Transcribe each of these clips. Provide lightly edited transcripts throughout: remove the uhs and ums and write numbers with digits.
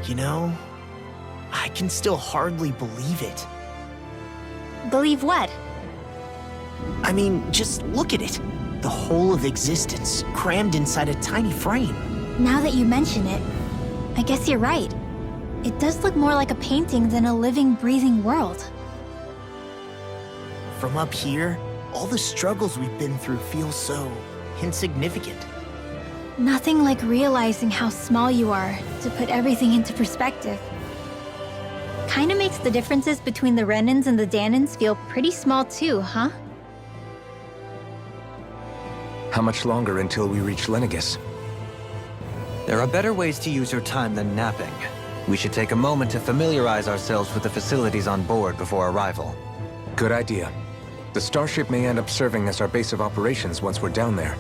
You know, I can still hardly believe it. Believe what? I mean, just look at it. The whole of existence, crammed inside a tiny frame. Now that you mention it, I guess you're right. It does look more like a painting than a living, breathing world. From up here, all the struggles we've been through feel so insignificant. Nothing like realizing how small you are to put everything into perspective. Kinda makes the differences between the Renans and the Danans feel pretty small too, huh? How much longer until we reach Lenegis? There are better ways to use your time than napping. We should take a moment to familiarize ourselves with the facilities on board before arrival. Good idea. The starship may end up serving as our base of operations once we're down there.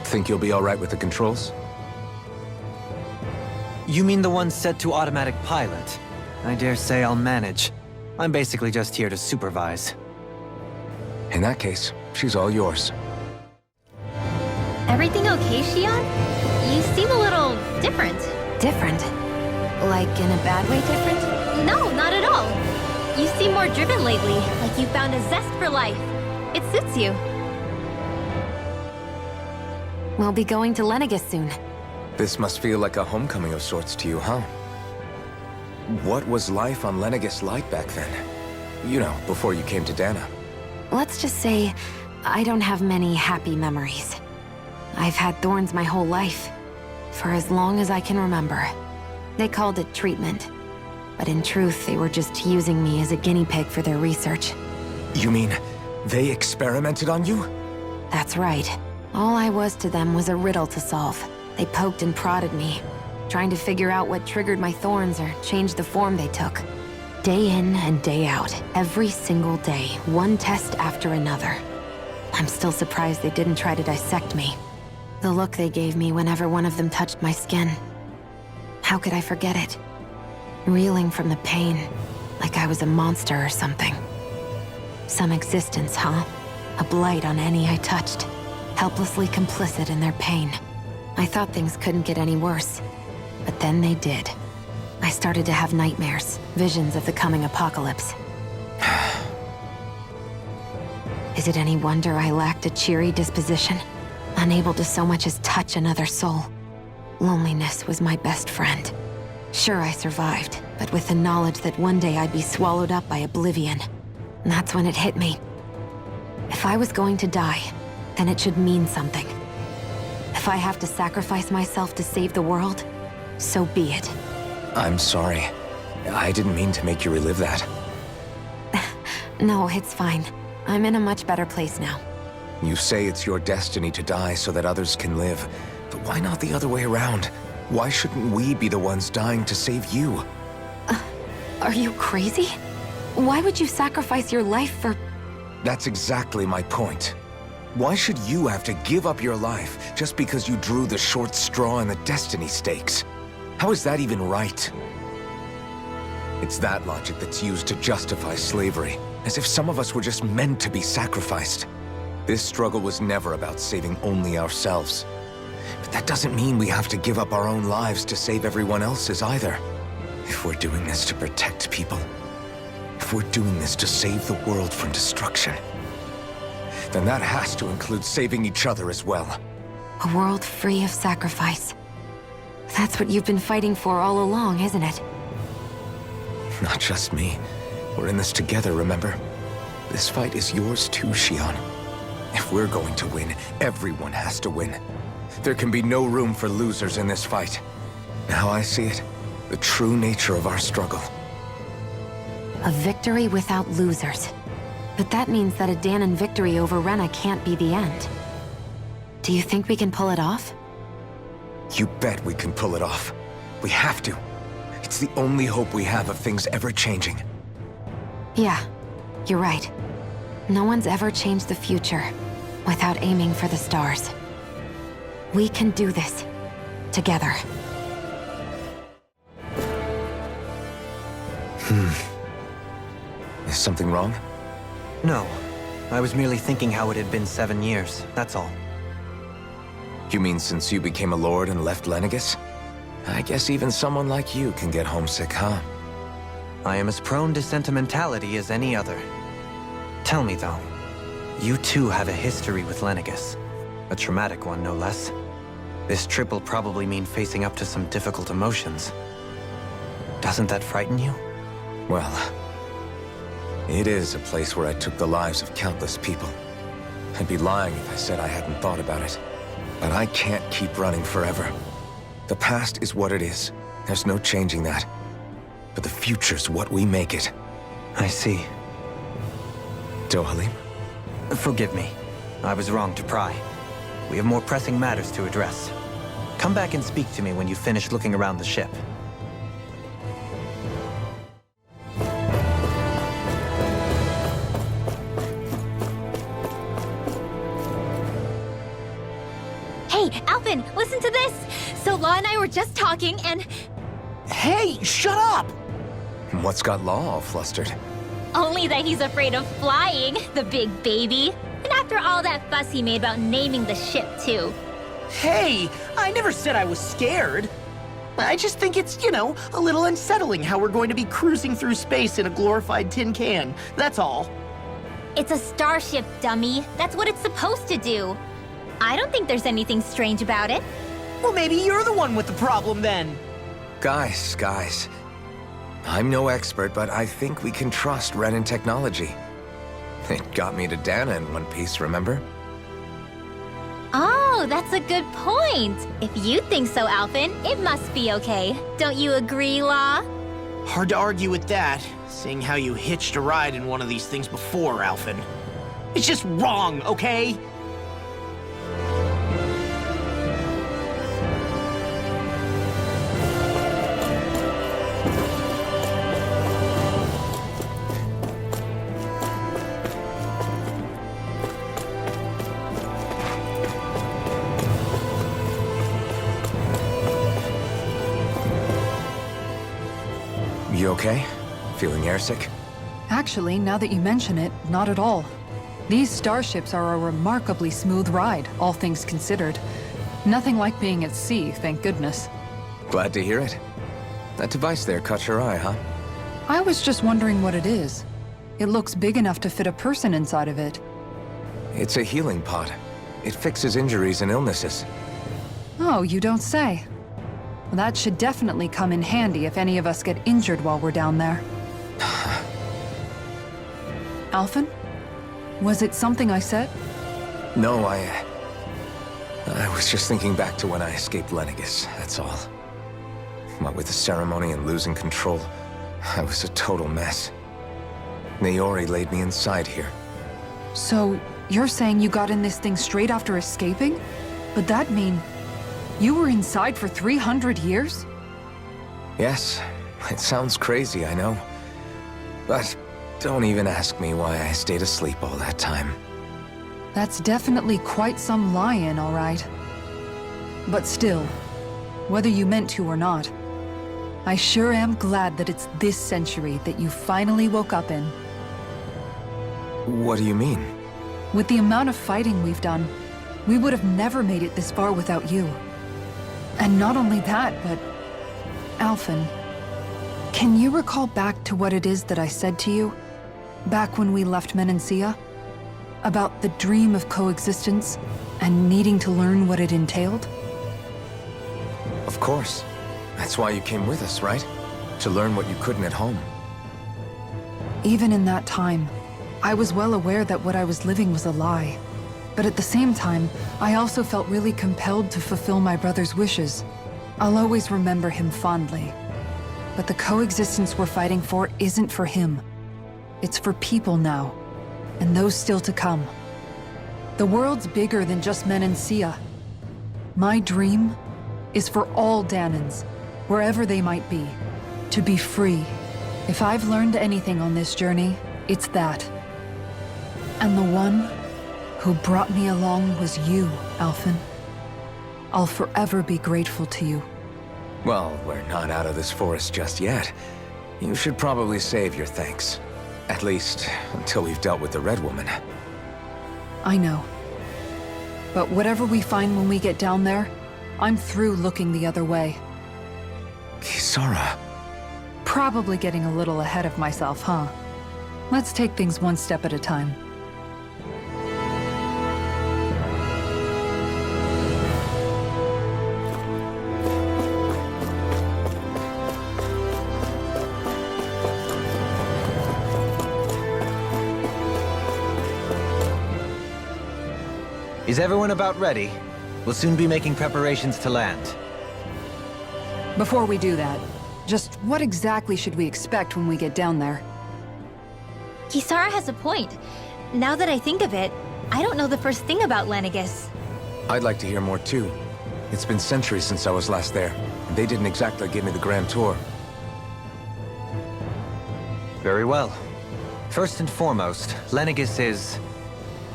Think you'll be all right with the controls? You mean the one set to automatic pilot? I dare say I'll manage. I'm basically just here to supervise. In that case, she's all yours. Everything okay, Xion? You seem a little different. Different? Like in a bad way different? No, not at all. You seem more driven lately, like you found a zest for life. It suits you. We'll be going to Lenegis soon. This must feel like a homecoming of sorts to you, huh? What was life on Lenegis like back then? You know, before you came to Dana. Let's just say, I don't have many happy memories. I've had thorns my whole life, for as long as I can remember. They called it treatment, but in truth, they were just using me as a guinea pig for their research. You mean, they experimented on you? That's right. All I was to them was a riddle to solve. They poked and prodded me, trying to figure out what triggered my thorns or changed the form they took. Day in and day out, every single day, one test after another. I'm still surprised they didn't try to dissect me. The look they gave me whenever one of them touched my skin. How could I forget it? Reeling from the pain, like I was a monster or something. Some existence, huh? A blight on any I touched. Helplessly complicit in their pain. I thought things couldn't get any worse, but then they did. I started to have nightmares, visions of the coming apocalypse. Is it any wonder I lacked a cheery disposition? Unable to so much as touch another soul. Loneliness was my best friend. Sure, I survived, but with the knowledge that one day I'd be swallowed up by oblivion. And that's when it hit me. If I was going to die, then it should mean something. If I have to sacrifice myself to save the world, so be it. I'm sorry. I didn't mean to make you relive that. No, it's fine. I'm in a much better place now. You say it's your destiny to die so that others can live. But why not the other way around? Why shouldn't we be the ones dying to save you? Are you crazy? Why would you sacrifice your life for... That's exactly my point. Why should you have to give up your life just because you drew the short straw in the destiny stakes? How is that even right? It's that logic that's used to justify slavery, as if some of us were just meant to be sacrificed. This struggle was never about saving only ourselves. But that doesn't mean we have to give up our own lives to save everyone else's either. If we're doing this to protect people, if we're doing this to save the world from destruction, then that has to include saving each other as well. A world free of sacrifice. That's what you've been fighting for all along, isn't it? Not just me. We're in this together, remember? This fight is yours too, Xion. If we're going to win, everyone has to win. There can be no room for losers in this fight. How I see it, the true nature of our struggle. A victory without losers. But that means that a Danon victory over Rena can't be the end. Do you think we can pull it off? You bet we can pull it off. We have to. It's the only hope we have of things ever changing. Yeah, you're right. No one's ever changed the future without aiming for the stars. We can do this. Together. Is something wrong? No. I was merely thinking how it had been 7 years, that's all. You mean since you became a lord and left Lenegis? I guess even someone like you can get homesick, huh? I am as prone to sentimentality as any other. Tell me, though, you too have a history with Lennigus. A traumatic one, no less. This trip will probably mean facing up to some difficult emotions. Doesn't that frighten you? Well, it is a place where I took the lives of countless people. I'd be lying if I said I hadn't thought about it. But I can't keep running forever. The past is what it is. There's no changing that. But the future's what we make it. I see. Dohalim? Forgive me. I was wrong to pry. We have more pressing matters to address. Come back and speak to me when you finish looking around the ship. Hey, Alvin, listen to this! So Law and I were just talking and... Hey, shut up! What's got Law all flustered? Only that he's afraid of flying, the big baby. And after all that fuss he made about naming the ship, too. Hey, I never said I was scared. I just think it's, a little unsettling how we're going to be cruising through space in a glorified tin can. That's all. It's a starship, dummy. That's what it's supposed to do. I don't think there's anything strange about it. Well, maybe you're the one with the problem then. Guys. I'm no expert, but I think we can trust Renan technology. It got me to Dana in one piece, remember? Oh, that's a good point. If you think so, Alvin, it must be okay. Don't you agree, Law? Hard to argue with that, seeing how you hitched a ride in one of these things before, Alvin. It's just wrong, okay? You okay? Feeling airsick? Actually, now that you mention it, not at all. These starships are a remarkably smooth ride, all things considered. Nothing like being at sea, thank goodness. Glad to hear it. That device there caught your eye, huh? I was just wondering what it is. It looks big enough to fit a person inside of it. It's a healing pod. It fixes injuries and illnesses. Oh, you don't say. Well, that should definitely come in handy if any of us get injured while we're down there. Alphen? Was it something I said? No, I was just thinking back to when I escaped Lennigus, that's all. What with the ceremony and losing control, I was a total mess. Naori laid me inside here. So, you're saying you got in this thing straight after escaping? But that mean... you were inside for 300 years? Yes, it sounds crazy, I know. But don't even ask me why I stayed asleep all that time. That's definitely quite some lie-in, all right. But still, whether you meant to or not, I sure am glad that it's this century that you finally woke up in. What do you mean? With the amount of fighting we've done, we would have never made it this far without you. And not only that, but... Alphen, can you recall back to what it is that I said to you? Back when we left Menancia? About the dream of coexistence, and needing to learn what it entailed? Of course. That's why you came with us, right? To learn what you couldn't at home. Even in that time, I was well aware that what I was living was a lie. But at the same time, I also felt really compelled to fulfill my brother's wishes. I'll always remember him fondly. But the coexistence we're fighting for isn't for him. It's for people now, and those still to come. The world's bigger than just Menancia. My dream is for all Danans, wherever they might be, to be free. If I've learned anything on this journey, it's that. And the one who brought me along was you, Alphen. I'll forever be grateful to you. Well, we're not out of this forest just yet. You should probably save your thanks. At least, until we've dealt with the Red Woman. I know. But whatever we find when we get down there, I'm through looking the other way. Kisara. Probably getting a little ahead of myself, huh? Let's take things one step at a time. Is everyone about ready? We'll soon be making preparations to land. Before we do that, just what exactly should we expect when we get down there? Kisara has a point. Now that I think of it, I don't know the first thing about Lenegis. I'd like to hear more too. It's been centuries since I was last there, and they didn't exactly give me the grand tour. Very well. First and foremost, Lenegis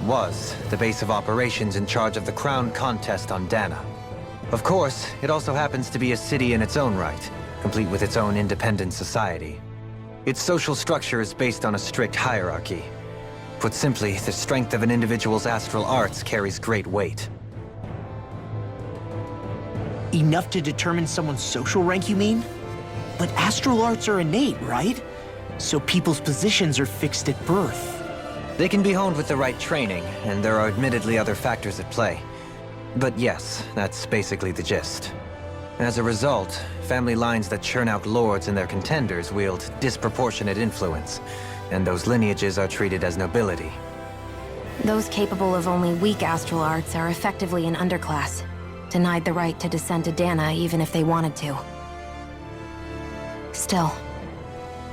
was the base of operations in charge of the crown contest on Dana. Of course, it also happens to be a city in its own right, complete with its own independent society. Its social structure is based on a strict hierarchy. Put simply, the strength of an individual's astral arts carries great weight. Enough to determine someone's social rank, you mean? But astral arts are innate, right? So people's positions are fixed at birth. They can be honed with the right training, and there are admittedly other factors at play. But yes, that's basically the gist. As a result, family lines that churn out lords and their contenders wield disproportionate influence, and those lineages are treated as nobility. Those capable of only weak astral arts are effectively an underclass, denied the right to descend to Dana even if they wanted to. Still,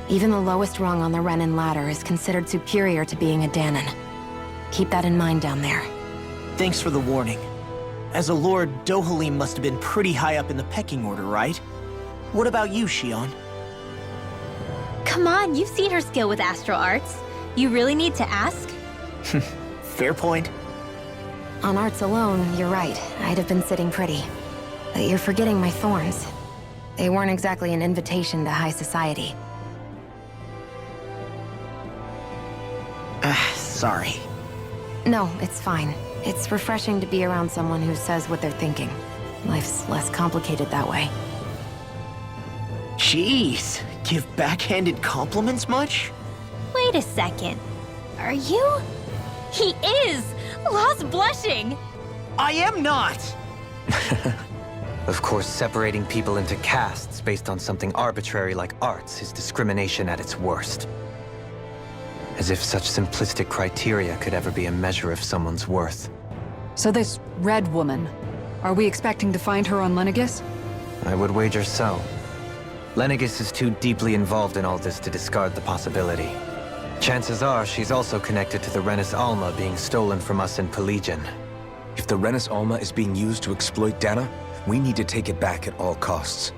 even the lowest rung on the Renin ladder is considered superior to being a Danan. Keep that in mind down there. Thanks for the warning. As a lord, Dohalim must have been pretty high up in the pecking order, right? What about you, Shion? Come on, you've seen her skill with astral arts. You really need to ask? Fair point. On arts alone, you're right. I'd have been sitting pretty. But you're forgetting my thorns. They weren't exactly an invitation to high society. Sorry. No, it's fine. It's refreshing to be around someone who says what they're thinking. Life's less complicated that way. Jeez, give backhanded compliments much? Wait a second. Are you? He is! Lost blushing! I am not! Of course, separating people into castes based on something arbitrary like arts is discrimination at its worst. As if such simplistic criteria could ever be a measure of someone's worth. So this red woman, are we expecting to find her on Lenegis? I would wager so. Lenegis is too deeply involved in all this to discard the possibility. Chances are she's also connected to the Renis Alma being stolen from us in Pelegion. If the Renis Alma is being used to exploit Dana, we need to take it back at all costs.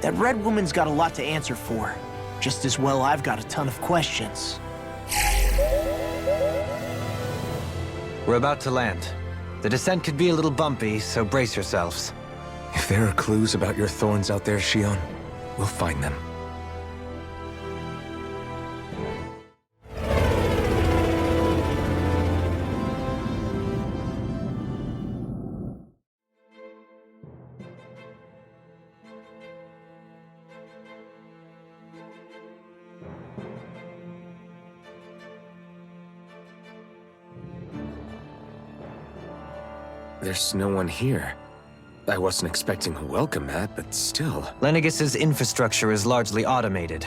That red woman's got a lot to answer for. Just as well I've got a ton of questions. We're about to land. The descent could be a little bumpy, so brace yourselves. If there are clues about your thorns out there, Shion, we'll find them. There's no one here. I wasn't expecting a welcome mat, but still. Lenegis's infrastructure is largely automated.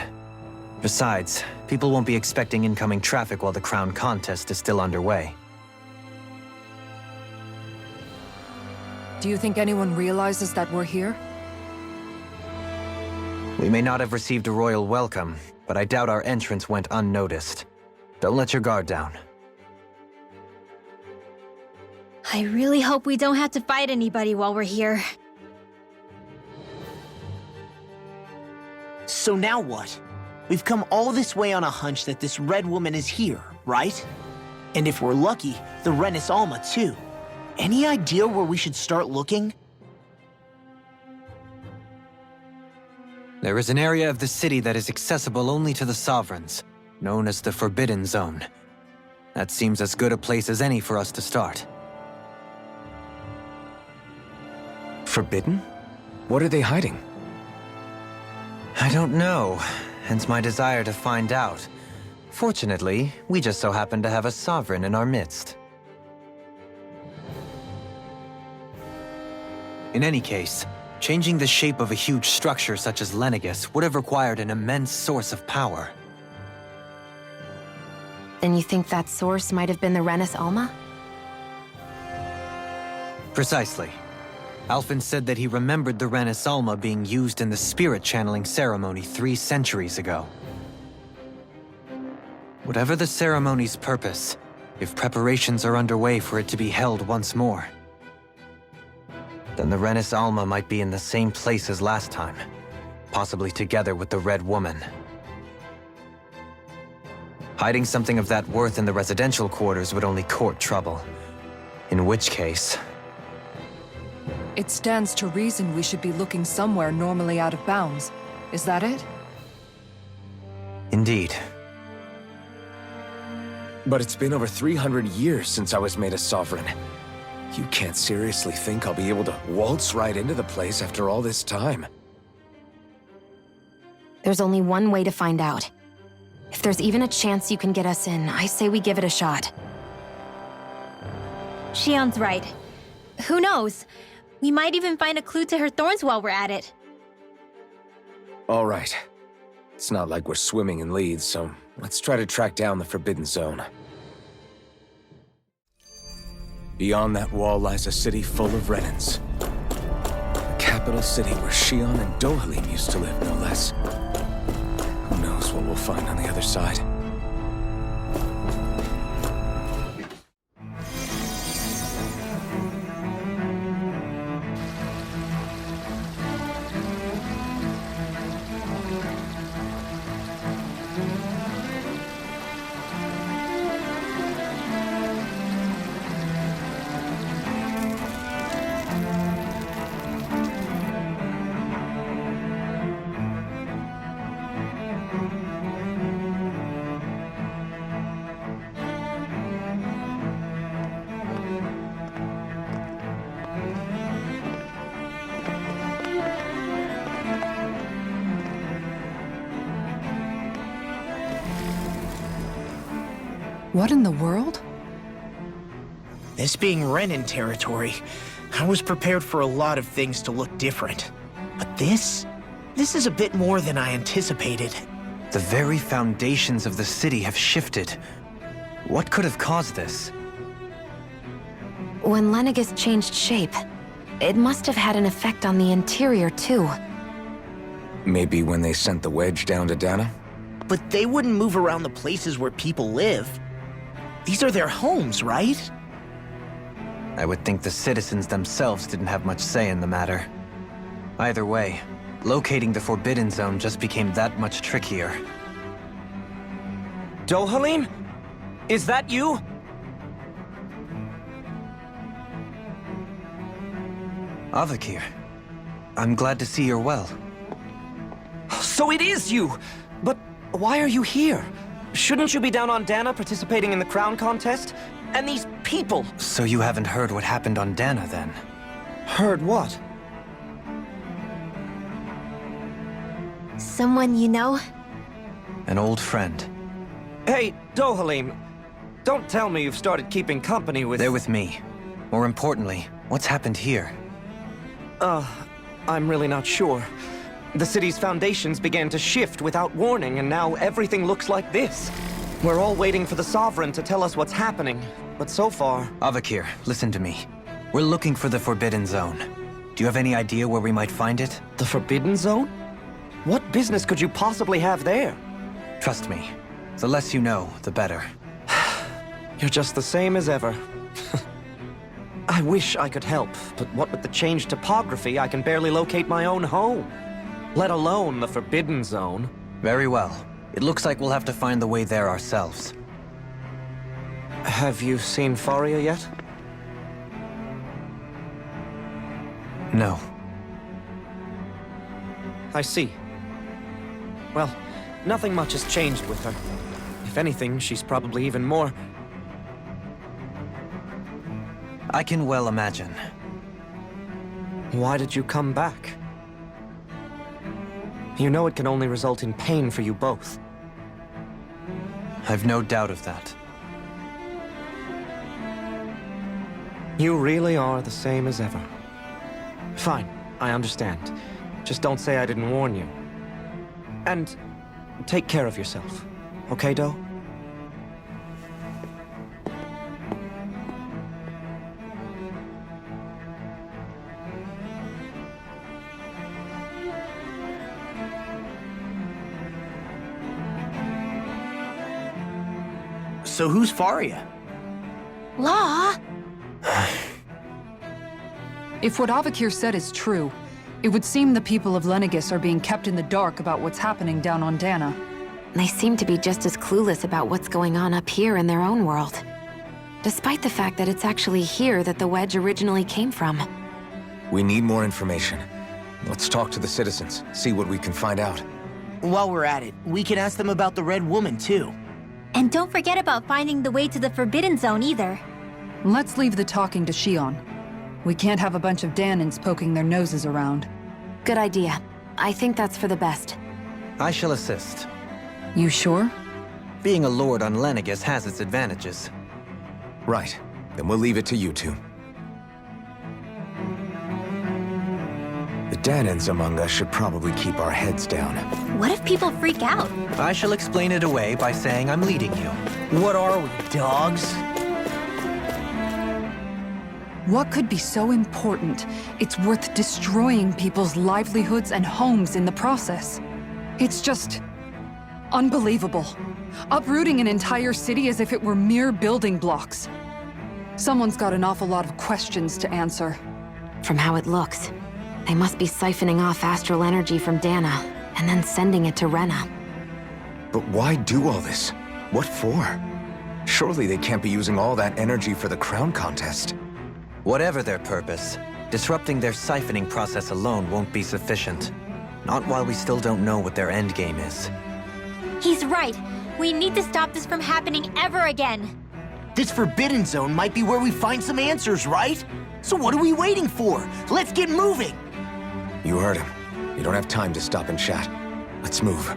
Besides, people won't be expecting incoming traffic while the crown contest is still underway. Do you think anyone realizes that we're here? We may not have received a royal welcome, but I doubt our entrance went unnoticed. Don't let your guard down. I really hope we don't have to fight anybody while we're here. So now what? We've come all this way on a hunch that this red woman is here, right? And if we're lucky, the Renis Alma too. Any idea where we should start looking? There is an area of the city that is accessible only to the Sovereigns, known as the Forbidden Zone. That seems as good a place as any for us to start. Forbidden? What are they hiding? I don't know, hence my desire to find out. Fortunately, we just so happen to have a sovereign in our midst. In any case, changing the shape of a huge structure such as Lenegis would have required an immense source of power. Then you think that source might have been the Renis Alma? Precisely. Alphen said that he remembered the Renis Alma being used in the spirit channeling ceremony 3 centuries ago. Whatever the ceremony's purpose, if preparations are underway for it to be held once more, then the Renis Alma might be in the same place as last time, possibly together with the Red Woman. Hiding something of that worth in the residential quarters would only court trouble. In which case... It stands to reason we should be looking somewhere normally out of bounds. Is that it? Indeed. But it's been over 300 years since I was made a sovereign. You can't seriously think I'll be able to waltz right into the place after all this time. There's only one way to find out. If there's even a chance you can get us in, I say we give it a shot. Shion's right. Who knows? We might even find a clue to her thorns while we're at it. All right. It's not like we're swimming in leads, so let's try to track down the Forbidden Zone. Beyond that wall lies a city full of Renans. The capital city where Shion and Dohalim used to live, no less. Who knows what we'll find on the other side? What in the world? This being Renin territory, I was prepared for a lot of things to look different. But this is a bit more than I anticipated. The very foundations of the city have shifted. What could have caused this? When Lenegis changed shape, it must have had an effect on the interior too. Maybe when they sent the wedge down to Dana? But they wouldn't move around the places where people live. These are their homes, right? I would think the citizens themselves didn't have much say in the matter. Either way, locating the Forbidden Zone just became that much trickier. Dohalim? Is that you? Avakir, I'm glad to see you're well. So it is you! But why are you here? Shouldn't you be down on Dana participating in the crown contest? And these people! So you haven't heard what happened on Dana, then? Heard what? Someone you know? An old friend. Hey, Dohalim, don't tell me you've started keeping company with... They're with me. More importantly, what's happened here? I'm really not sure. The city's foundations began to shift without warning, and now everything looks like this. We're all waiting for the Sovereign to tell us what's happening, but so far... Avakir, listen to me. We're looking for the Forbidden Zone. Do you have any idea where we might find it? The Forbidden Zone? What business could you possibly have there? Trust me. The less you know, the better. You're just the same as ever. I wish I could help, but what with the changed topography, I can barely locate my own home. Let alone the Forbidden Zone. Very well. It looks like we'll have to find the way there ourselves. Have you seen Faria yet? No. I see. Well, nothing much has changed with her. If anything, she's probably even more... I can well imagine. Why did you come back? You know it can only result in pain for you both. I've no doubt of that. You really are the same as ever. Fine, I understand. Just don't say I didn't warn you. And take care of yourself, okay, Do? So who's Faria? Law? If what Avakir said is true, it would seem the people of Lenegis are being kept in the dark about what's happening down on Dana. They seem to be just as clueless about what's going on up here in their own world. Despite the fact that it's actually here that the wedge originally came from. We need more information. Let's talk to the citizens, see what we can find out. While we're at it, we can ask them about the Red Woman, too. And don't forget about finding the way to the Forbidden Zone either. Let's leave the talking to Shion. We can't have a bunch of Danans poking their noses around. Good idea. I think that's for the best. I shall assist. You sure? Being a lord on Lenegis has its advantages. Right. Then we'll leave it to you two. The Danans among us should probably keep our heads down. What if people freak out? I shall explain it away by saying I'm leading you. What are we, dogs? What could be so important? It's worth destroying people's livelihoods and homes in the process. It's just unbelievable. Uprooting an entire city as if it were mere building blocks. Someone's got an awful lot of questions to answer. From how it looks, they must be siphoning off astral energy from Dana, and then sending it to Rena. But why do all this? What for? Surely they can't be using all that energy for the crown contest. Whatever their purpose, disrupting their siphoning process alone won't be sufficient. Not while we still don't know what their endgame is. He's right. We need to stop this from happening ever again. This Forbidden Zone might be where we find some answers, right? So what are we waiting for? Let's get moving! You heard him. You don't have time to stop and chat. Let's move.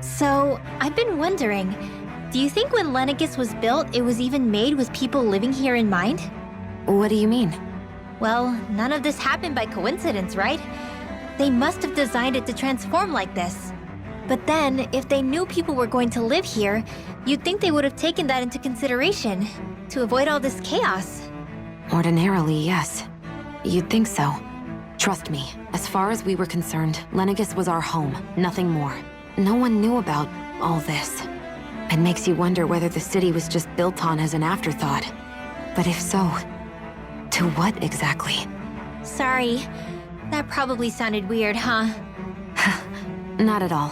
So, I've been wondering, do you think when Lenegis was built, it was even made with people living here in mind? What do you mean? Well, none of this happened by coincidence, right? They must have designed it to transform like this. But then, if they knew people were going to live here, you'd think they would have taken that into consideration, to avoid all this chaos. Ordinarily, yes. You'd think so. Trust me, as far as we were concerned, Lenegis was our home, nothing more. No one knew about all this. It makes you wonder whether the city was just built on as an afterthought. But if so, to what exactly? Sorry, that probably sounded weird, huh? Not at all.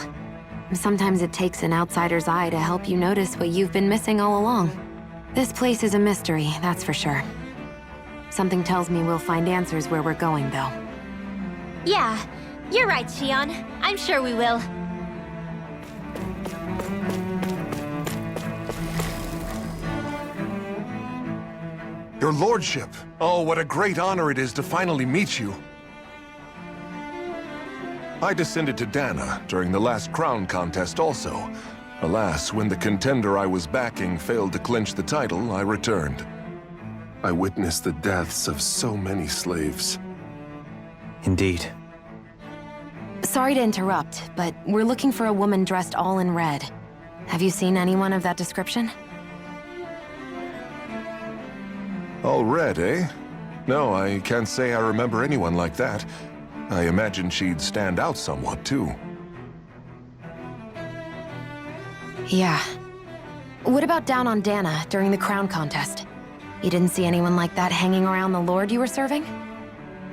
Sometimes it takes an outsider's eye to help you notice what you've been missing all along. This place is a mystery, that's for sure. Something tells me we'll find answers where we're going, though. Yeah, you're right, Shion. I'm sure we will. Your lordship! Oh, what a great honor it is to finally meet you. I descended to Dana during the last crown contest also. Alas, when the contender I was backing failed to clinch the title, I returned. I witnessed the deaths of so many slaves. Indeed. Sorry to interrupt, but we're looking for a woman dressed all in red. Have you seen anyone of that description? All red, eh? No, I can't say I remember anyone like that. I imagine she'd stand out somewhat, too. Yeah. What about down on Dana during the crown contest? You didn't see anyone like that hanging around the lord you were serving?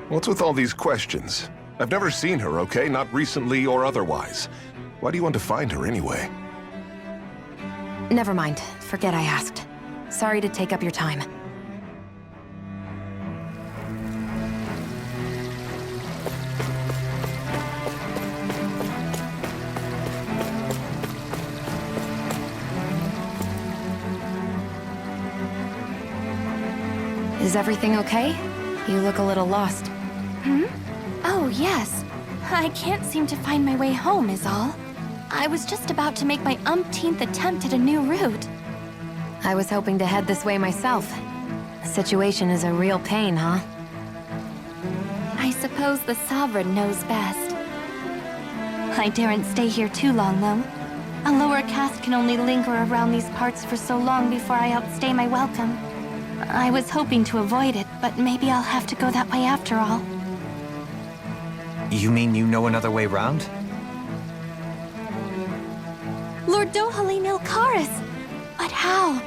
What's with all these questions? I've never seen her, okay? Not recently or otherwise. Why do you want to find her anyway? Never mind. Forget I asked. Sorry to take up your time. Is everything okay? You look a little lost. Oh, yes. I can't seem to find my way home, is all. I was just about to make my umpteenth attempt at a new route. I was hoping to head this way myself. The situation is a real pain, huh? I suppose the Sovereign knows best. I daren't stay here too long, though. A lower caste can only linger around these parts for so long before I outstay my welcome. I was hoping to avoid it, but maybe I'll have to go that way after all. You mean you know another way round? Lord Dohalim Ilkaris! But how?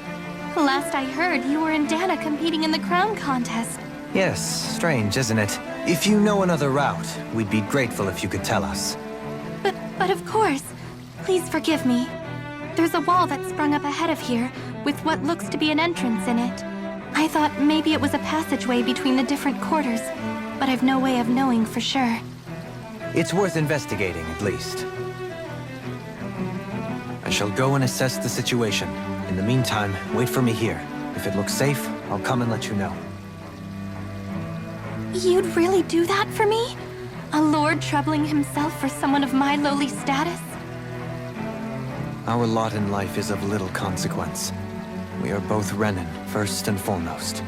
Last I heard, you were in Dana competing in the crown contest. Yes, strange, isn't it? If you know another route, we'd be grateful if you could tell us. But of course. Please forgive me. There's a wall that sprung up ahead of here, with what looks to be an entrance in it. I thought maybe it was a passageway between the different quarters, but I've no way of knowing for sure. It's worth investigating, at least. I shall go and assess the situation. In the meantime, wait for me here. If it looks safe, I'll come and let you know. You'd really do that for me? A lord troubling himself for someone of my lowly status? Our lot in life is of little consequence. We are both Renan, first and foremost.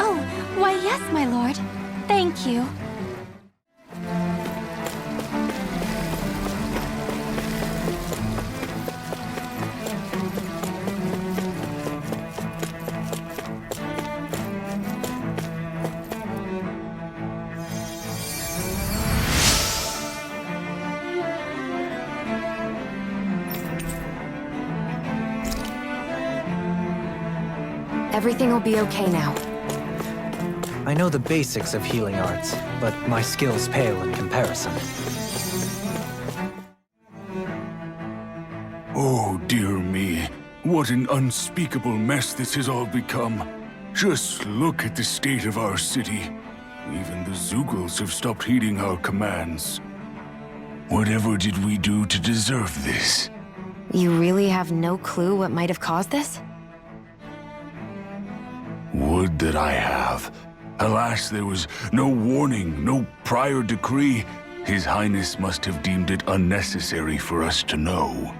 Oh, why yes, my lord. Thank you. Everything will be okay now. I know the basics of healing arts, but my skills pale in comparison. Oh, dear me. What an unspeakable mess this has all become. Just look at the state of our city. Even the Zeugles have stopped heeding our commands. Whatever did we do to deserve this? You really have no clue what might have caused this? Would that I have. Alas, there was no warning, no prior decree. His Highness must have deemed it unnecessary for us to know.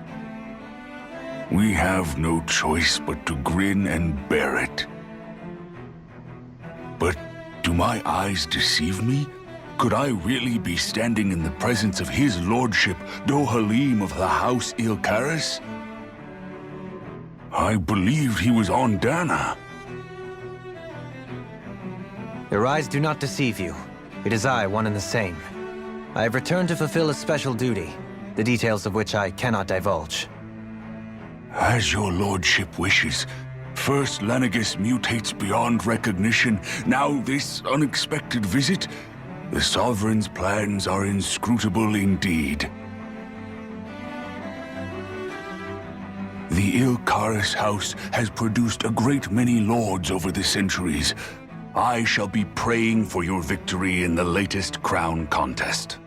We have no choice but to grin and bear it. But do my eyes deceive me? Could I really be standing in the presence of his lordship, Dohalim of the House Ilkaris? I believed he was on Dana. Your eyes do not deceive you. It is I, one and the same. I have returned to fulfill a special duty, the details of which I cannot divulge. As your lordship wishes. First Lenegis mutates beyond recognition, now this unexpected visit. The Sovereign's plans are inscrutable indeed. The Ilkaris house has produced a great many lords over the centuries. I shall be praying for your victory in the latest crown contest.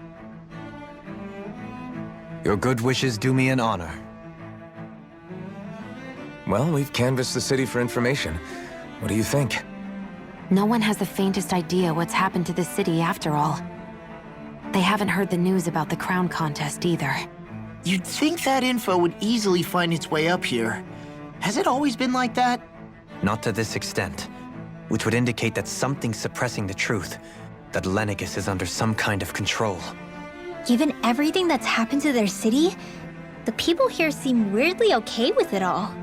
Your good wishes do me an honor. Well, we've canvassed the city for information. What do you think? No one has the faintest idea what's happened to the city after all. They haven't heard the news about the crown contest either. You'd think that info would easily find its way up here. Has it always been like that? Not to this extent, which would indicate that something's suppressing the truth, that Lenegis is under some kind of control. Given everything that's happened to their city, the people here seem weirdly okay with it all.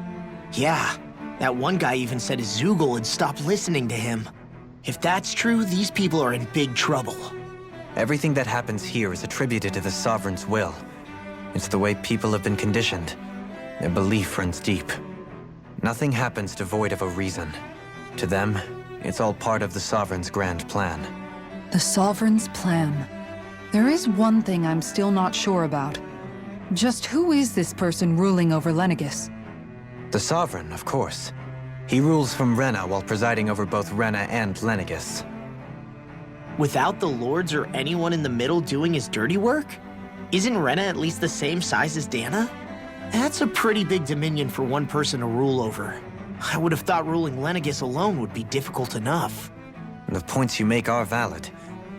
Yeah, that one guy even said his Zeugle had stopped listening to him. If that's true, these people are in big trouble. Everything that happens here is attributed to the Sovereign's will. It's the way people have been conditioned. Their belief runs deep. Nothing happens devoid of a reason. To them, it's all part of the Sovereign's grand plan. The Sovereign's plan. There is one thing I'm still not sure about. Just who is this person ruling over Lenegis? The Sovereign, of course. He rules from Rena while presiding over both Rena and Lenegis. Without the lords or anyone in the middle doing his dirty work? Isn't Rena at least the same size as Dana? That's a pretty big dominion for one person to rule over. I would have thought ruling Lenegis alone would be difficult enough. The points you make are valid,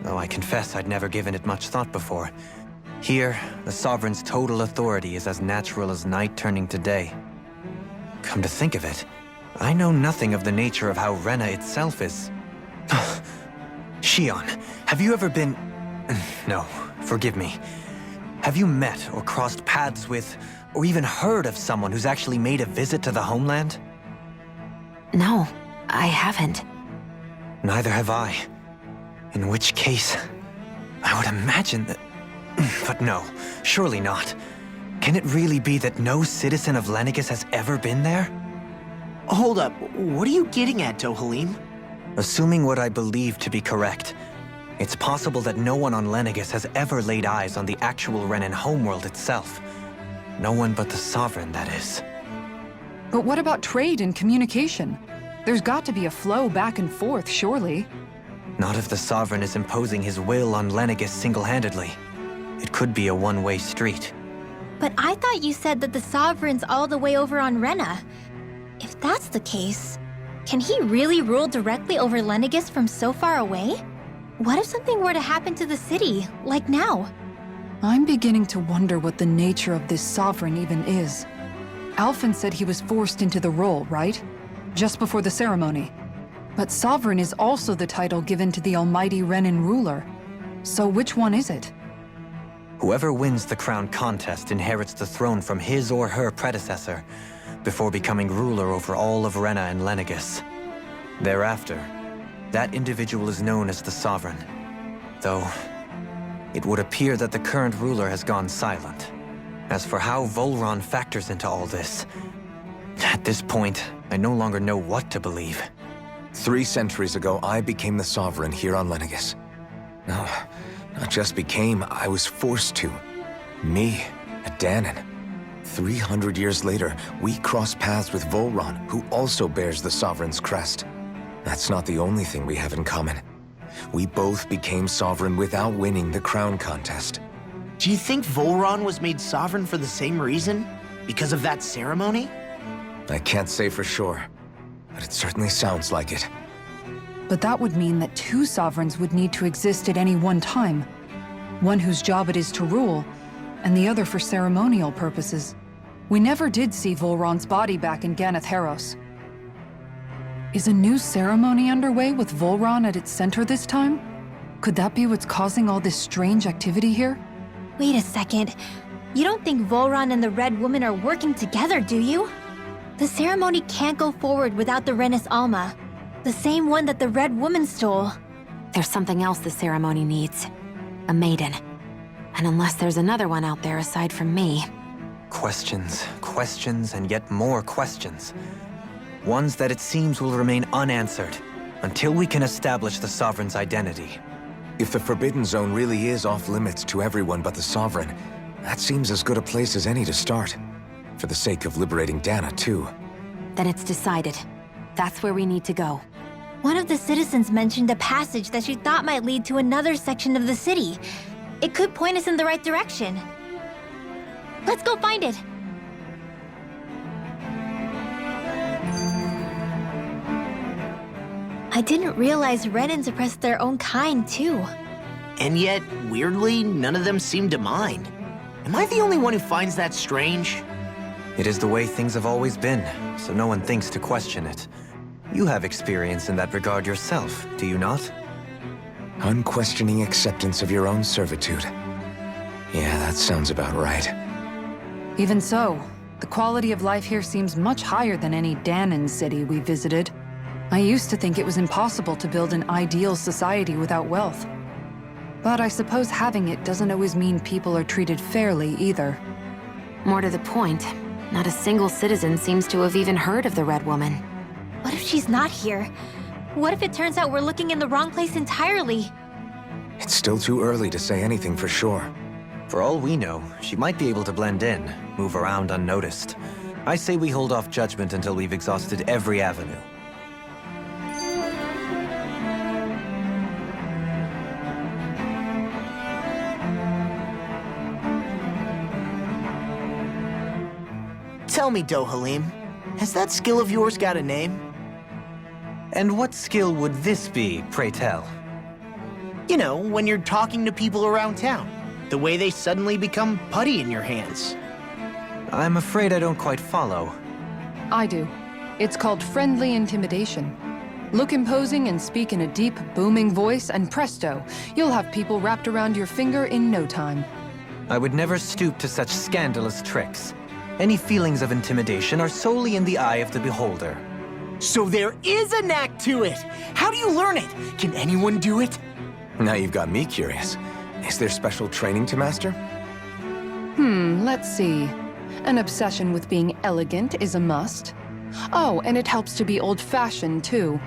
though I confess I'd never given it much thought before. Here, the Sovereign's total authority is as natural as night turning to day. Come to think of it, I know nothing of the nature of how Rena itself is. Shion, have you ever been... No, forgive me. Have you met or crossed paths with, or even heard of someone who's actually made a visit to the homeland? No, I haven't. Neither have I. In which case, I would imagine that... But no, surely not. Can it really be that no citizen of Lenegis has ever been there? Hold up, what are you getting at, Dohalim? Assuming what I believe to be correct, it's possible that no one on Lenegis has ever laid eyes on the actual Renan homeworld itself. No one but the Sovereign, that is. But what about trade and communication? There's got to be a flow back and forth, surely. Not if the Sovereign is imposing his will on Lenegis single-handedly. It could be a one-way street. But I thought you said that the Sovereign's all the way over on Rena. If that's the case, can he really rule directly over Lenegis from so far away? What if something were to happen to the city, like now? I'm beginning to wonder what the nature of this Sovereign even is. Alphen said he was forced into the role, right? Just before the ceremony. But Sovereign is also the title given to the almighty Renan ruler. So which one is it? Whoever wins the crown contest inherits the throne from his or her predecessor, before becoming ruler over all of Rena and Lenegis. Thereafter, that individual is known as the Sovereign. Though, it would appear that the current ruler has gone silent. As for how Volron factors into all this, at this point, I no longer know what to believe. 3 centuries ago, I became the Sovereign here on Lenegis. No, not just became, I was forced to. Me, a Danon. 300 years later, we cross paths with Volron, who also bears the Sovereign's crest. That's not the only thing we have in common. We both became Sovereign without winning the crown contest. Do you think Volron was made sovereign for the same reason? Because of that ceremony? I can't say for sure, but it certainly sounds like it. But that would mean that 2 Sovereigns would need to exist at any one time. One whose job it is to rule, and the other for ceremonial purposes. We never did see Volron's body back in Ganath Haros. Is a new ceremony underway with Volron at its center this time? Could that be what's causing all this strange activity here? Wait a second. You don't think Volron and the Red Woman are working together, do you? The ceremony can't go forward without the Renis Alma. The same one that the Red Woman stole. There's something else the ceremony needs. A maiden. And unless there's another one out there aside from me... Questions, questions, and yet more questions. Ones that it seems will remain unanswered, until we can establish the Sovereign's identity. If the Forbidden Zone really is off-limits to everyone but the Sovereign, that seems as good a place as any to start. For the sake of liberating Dana, too. Then it's decided. That's where we need to go. One of the citizens mentioned a passage that she thought might lead to another section of the city. It could point us in the right direction. Let's go find it! I didn't realize Renans oppressed their own kind, too. And yet, weirdly, none of them seem to mind. Am I the only one who finds that strange? It is the way things have always been, so no one thinks to question it. You have experience in that regard yourself, do you not? Unquestioning acceptance of your own servitude. Yeah, that sounds about right. Even so, the quality of life here seems much higher than any Danon city we visited. I used to think it was impossible to build an ideal society without wealth. But I suppose having it doesn't always mean people are treated fairly either. More to the point, not a single citizen seems to have even heard of the Red Woman. What if she's not here? What if it turns out we're looking in the wrong place entirely? It's still too early to say anything for sure. For all we know, she might be able to blend in, move around unnoticed. I say we hold off judgment until we've exhausted every avenue. Tell me, Dohalim, has that skill of yours got a name? And what skill would this be, pray tell? You know, when you're talking to people around town. The way they suddenly become putty in your hands. I'm afraid I don't quite follow. I do. It's called friendly intimidation. Look imposing and speak in a deep, booming voice, and presto, you'll have people wrapped around your finger in no time. I would never stoop to such scandalous tricks. Any feelings of intimidation are solely in the eye of the beholder. So there is a knack to it! How do you learn it? Can anyone do it? Now you've got me curious. Is there special training to master? Let's see. An obsession with being elegant is a must. Oh, and it helps to be old-fashioned, too.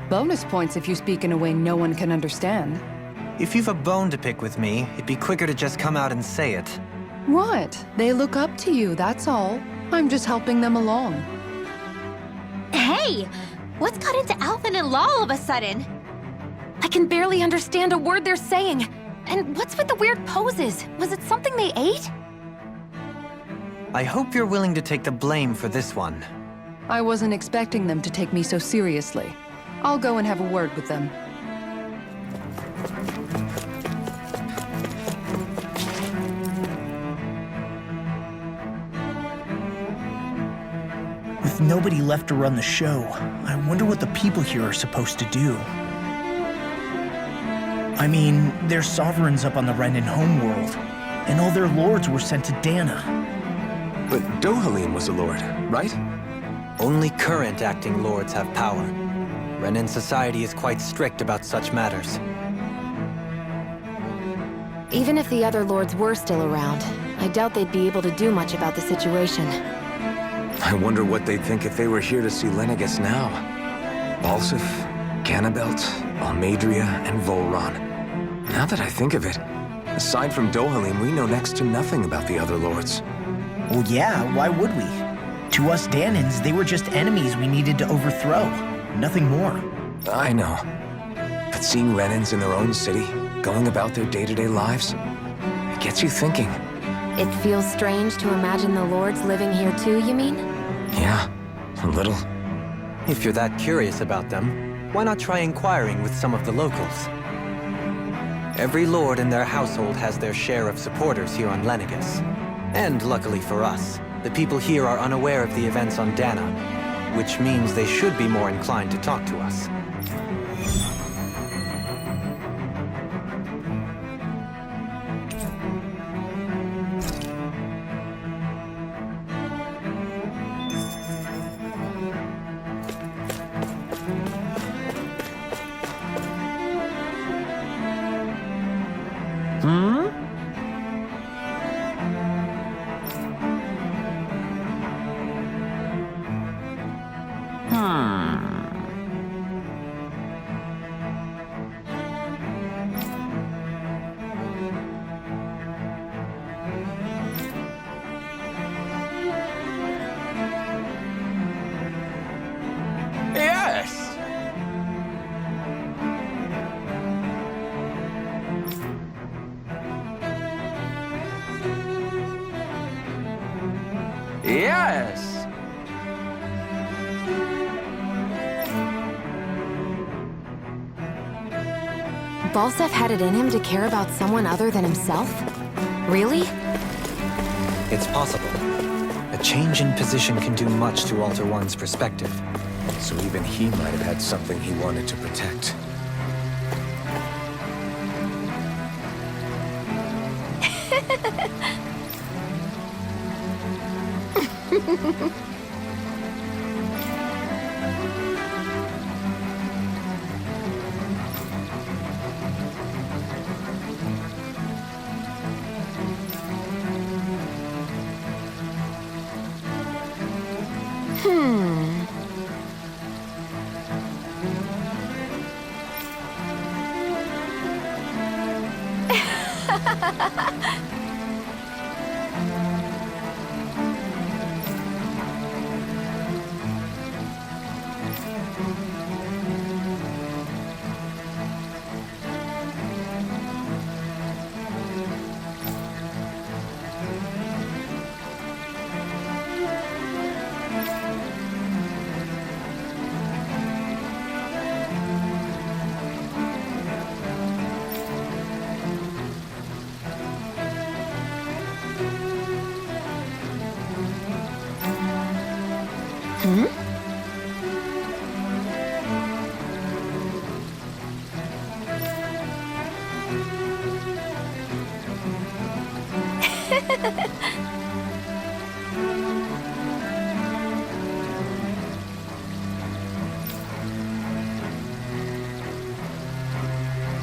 Bonus points if you speak in a way no one can understand. If you've a bone to pick with me, it'd be quicker to just come out and say it. What? They look up to you, that's all. I'm just helping them along. Hey! What's got into Alvin and Law all of a sudden? I can barely understand a word they're saying. And what's with the weird poses? Was it something they ate? I hope you're willing to take the blame for this one. I wasn't expecting them to take me so seriously. I'll go and have a word with them. With nobody left to run the show, I wonder what the people here are supposed to do. I mean, they're sovereigns up on the Renin homeworld, and all their lords were sent to Dana. But Dohalim was a lord, right? Only current acting lords have power. Renin society is quite strict about such matters. Even if the other lords were still around, I doubt they'd be able to do much about the situation. I wonder what they'd think if they were here to see Lenegis now. Balsif, Ganabelt, Almadria, and Volron. Now that I think of it, aside from Dohalim, we know next to nothing about the other lords. Well, yeah, why would we? To us Danans, they were just enemies we needed to overthrow. Nothing more. I know. But seeing Renins in their own city, going about their day-to-day lives, it gets you thinking. It feels strange to imagine the lords living here too, you mean? Yeah, a little. If you're that curious about them, why not try inquiring with some of the locals? Every lord in their household has their share of supporters here on Lenegis. And luckily for us, the people here are unaware of the events on Dana, which means they should be more inclined to talk to us. Yes! Balsef had it in him to care about someone other than himself? Really? It's possible. A change in position can do much to alter one's perspective. So even he might have had something he wanted to protect.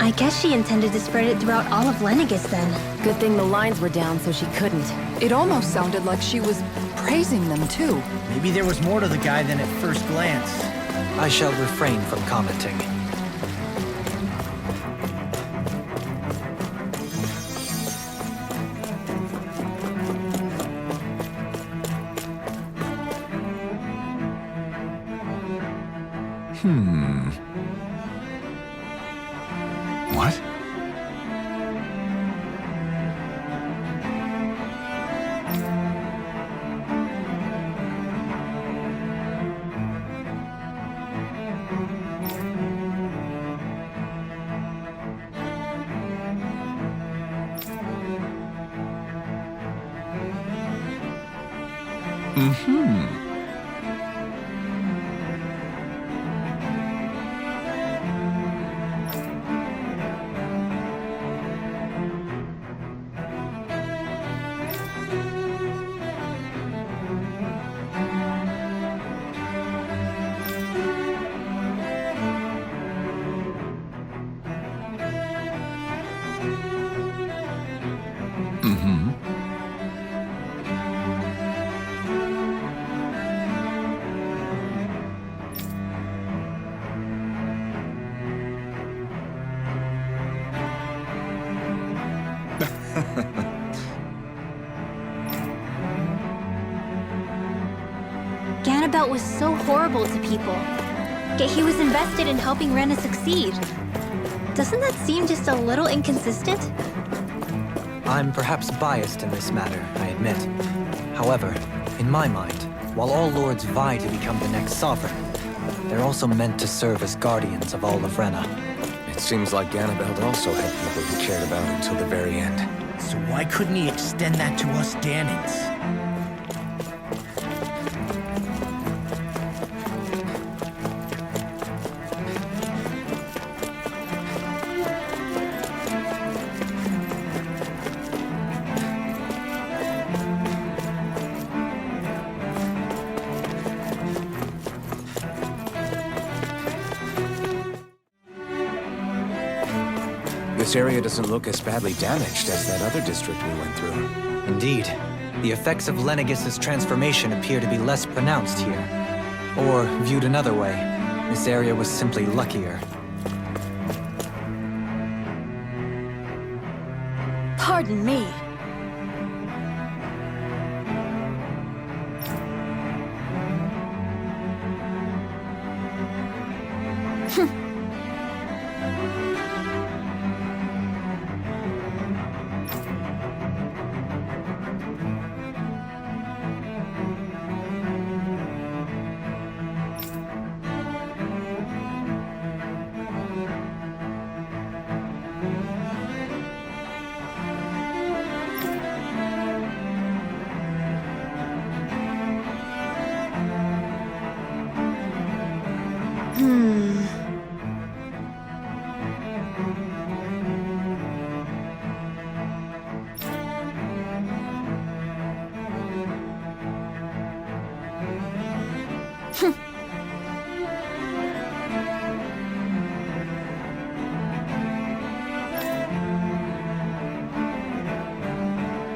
I guess she intended to spread it throughout all of Lenegis then. Good thing the lines were down so she couldn't. It almost sounded like she was praising them too. Maybe there was more to the guy than at first glance. I shall refrain from commenting. What? Ganabelt was so horrible to people. Yet he was invested in helping Rena succeed. Doesn't that seem just a little inconsistent? I'm perhaps biased in this matter, I admit. However, in my mind, while all lords vie to become the next sovereign, they're also meant to serve as guardians of all of Rena. It seems like Ganabelt also had people he cared about until the very end. So why couldn't he extend that to us Danans? This area doesn't look as badly damaged as that other district we went through. Indeed, the effects of Lenegis's transformation appear to be less pronounced here. Or, viewed another way, this area was simply luckier. Pardon me.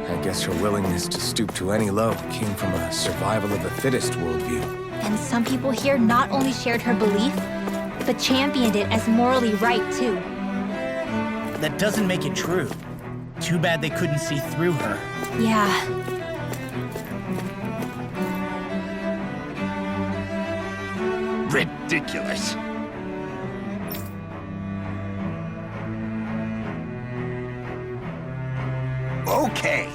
I guess her willingness to stoop to any low came from a survival of the fittest worldview. And some people here not only shared her belief, but championed it as morally right too. That doesn't make it true. Too bad they couldn't see through her. Yeah. Ridiculous. Okay.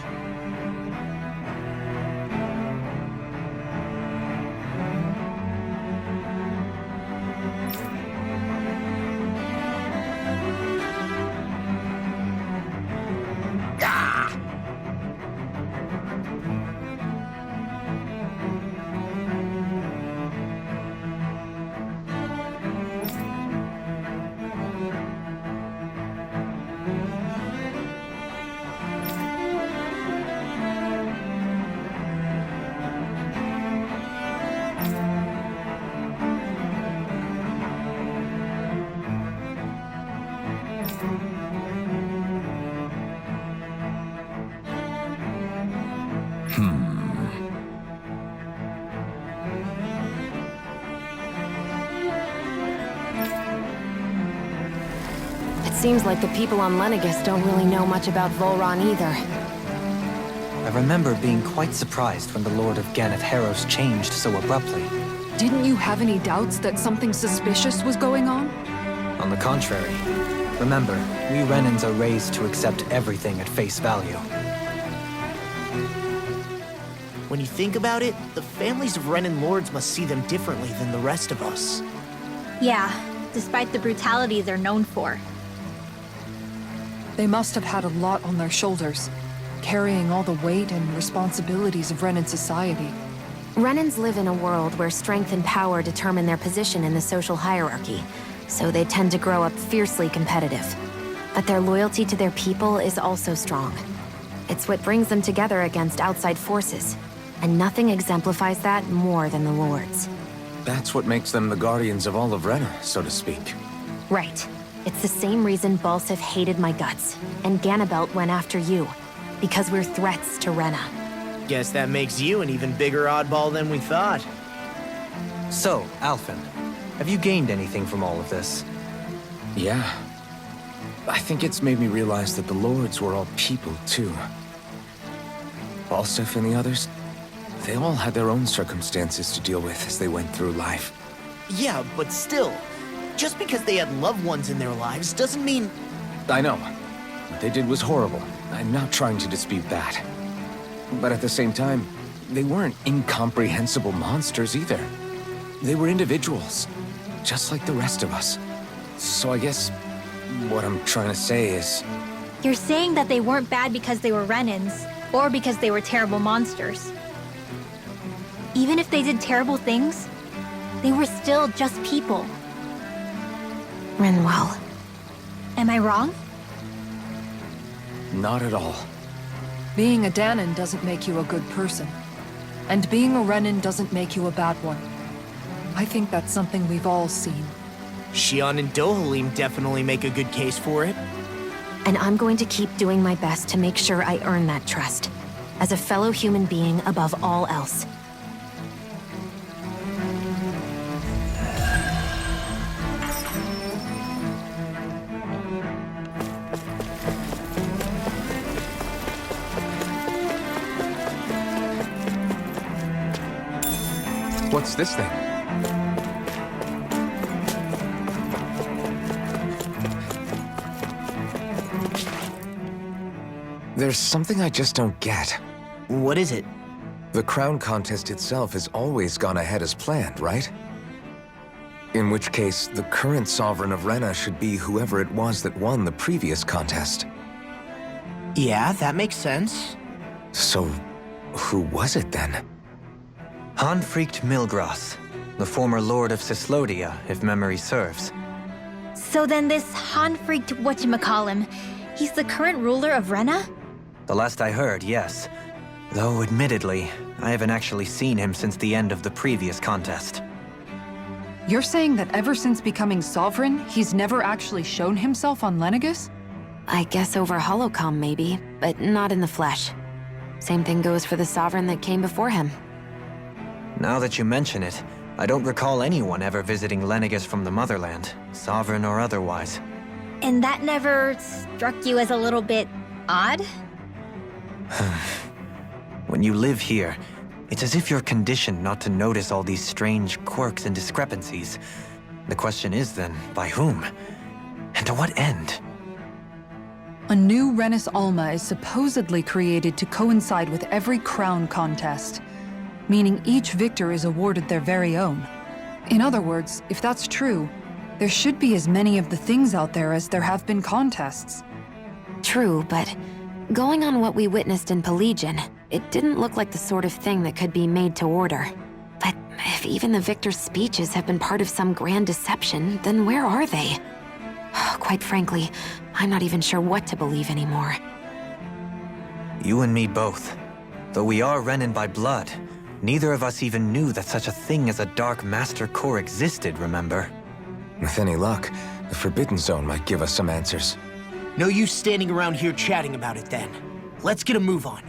It seems like the people on Lenegis don't really know much about Volron either. I remember being quite surprised when the Lord of Ganeth Harros changed so abruptly. Didn't you have any doubts that something suspicious was going on? On the contrary. Remember, we Renans are raised to accept everything at face value. When you think about it, the families of Renan lords must see them differently than the rest of us. Yeah, despite the brutality they're known for. They must have had a lot on their shoulders, carrying all the weight and responsibilities of Renan society. Renans live in a world where strength and power determine their position in the social hierarchy, so they tend to grow up fiercely competitive. But their loyalty to their people is also strong. It's what brings them together against outside forces, and nothing exemplifies that more than the Lords. That's what makes them the guardians of all of Rena, so to speak. Right. It's the same reason Balsif hated my guts, and Ganabelt went after you, because we're threats to Rena. Guess that makes you an even bigger oddball than we thought. So, Alphen, have you gained anything from all of this? Yeah. I think it's made me realize that the Lords were all people, too. Balsif and the others, they all had their own circumstances to deal with as they went through life. Yeah, but still, just because they had loved ones in their lives doesn't mean... I know. What they did was horrible. I'm not trying to dispute that. But at the same time, they weren't incomprehensible monsters either. They were individuals, just like the rest of us. So I guess what I'm trying to say is... You're saying that they weren't bad because they were Renans, or because they were terrible monsters. Even if they did terrible things, they were still just people. Renwell. Am I wrong? Not at all. Being a Danan doesn't make you a good person. And being a Renan doesn't make you a bad one. I think that's something we've all seen. Xion and Dohalim definitely make a good case for it. And I'm going to keep doing my best to make sure I earn that trust. As a fellow human being above all else. What's this thing? There's something I just don't get. What is it? The crown contest itself has always gone ahead as planned, right? In which case, the current sovereign of Rena should be whoever it was that won the previous contest. Yeah, that makes sense. So, who was it then? Hanfrikt Milgras, the former Lord of Cislodia, if memory serves. So then this Hanfrikt whatchamacallem, he's the current ruler of Rena? The last I heard, yes. Though, admittedly, I haven't actually seen him since the end of the previous contest. You're saying that ever since becoming sovereign, he's never actually shown himself on Lenegis? I guess over holocom maybe, but not in the flesh. Same thing goes for the sovereign that came before him. Now that you mention it, I don't recall anyone ever visiting Lenegis from the motherland, sovereign or otherwise. And that never struck you as a little bit odd? When you live here, it's as if you're conditioned not to notice all these strange quirks and discrepancies. The question is then, by whom? And to what end? A new Renis Alma is supposedly created to coincide with every crown contest, meaning each victor is awarded their very own. In other words, if that's true, there should be as many of the things out there as there have been contests. True, but going on what we witnessed in Pelagian, it didn't look like the sort of thing that could be made to order. But if even the victor's speeches have been part of some grand deception, then where are they? Quite frankly, I'm not even sure what to believe anymore. You and me both. Though we are Renan by blood, neither of us even knew that such a thing as a Dark Master Core existed, remember? With any luck, the Forbidden Zone might give us some answers. No use standing around here chatting about it then. Let's get a move on.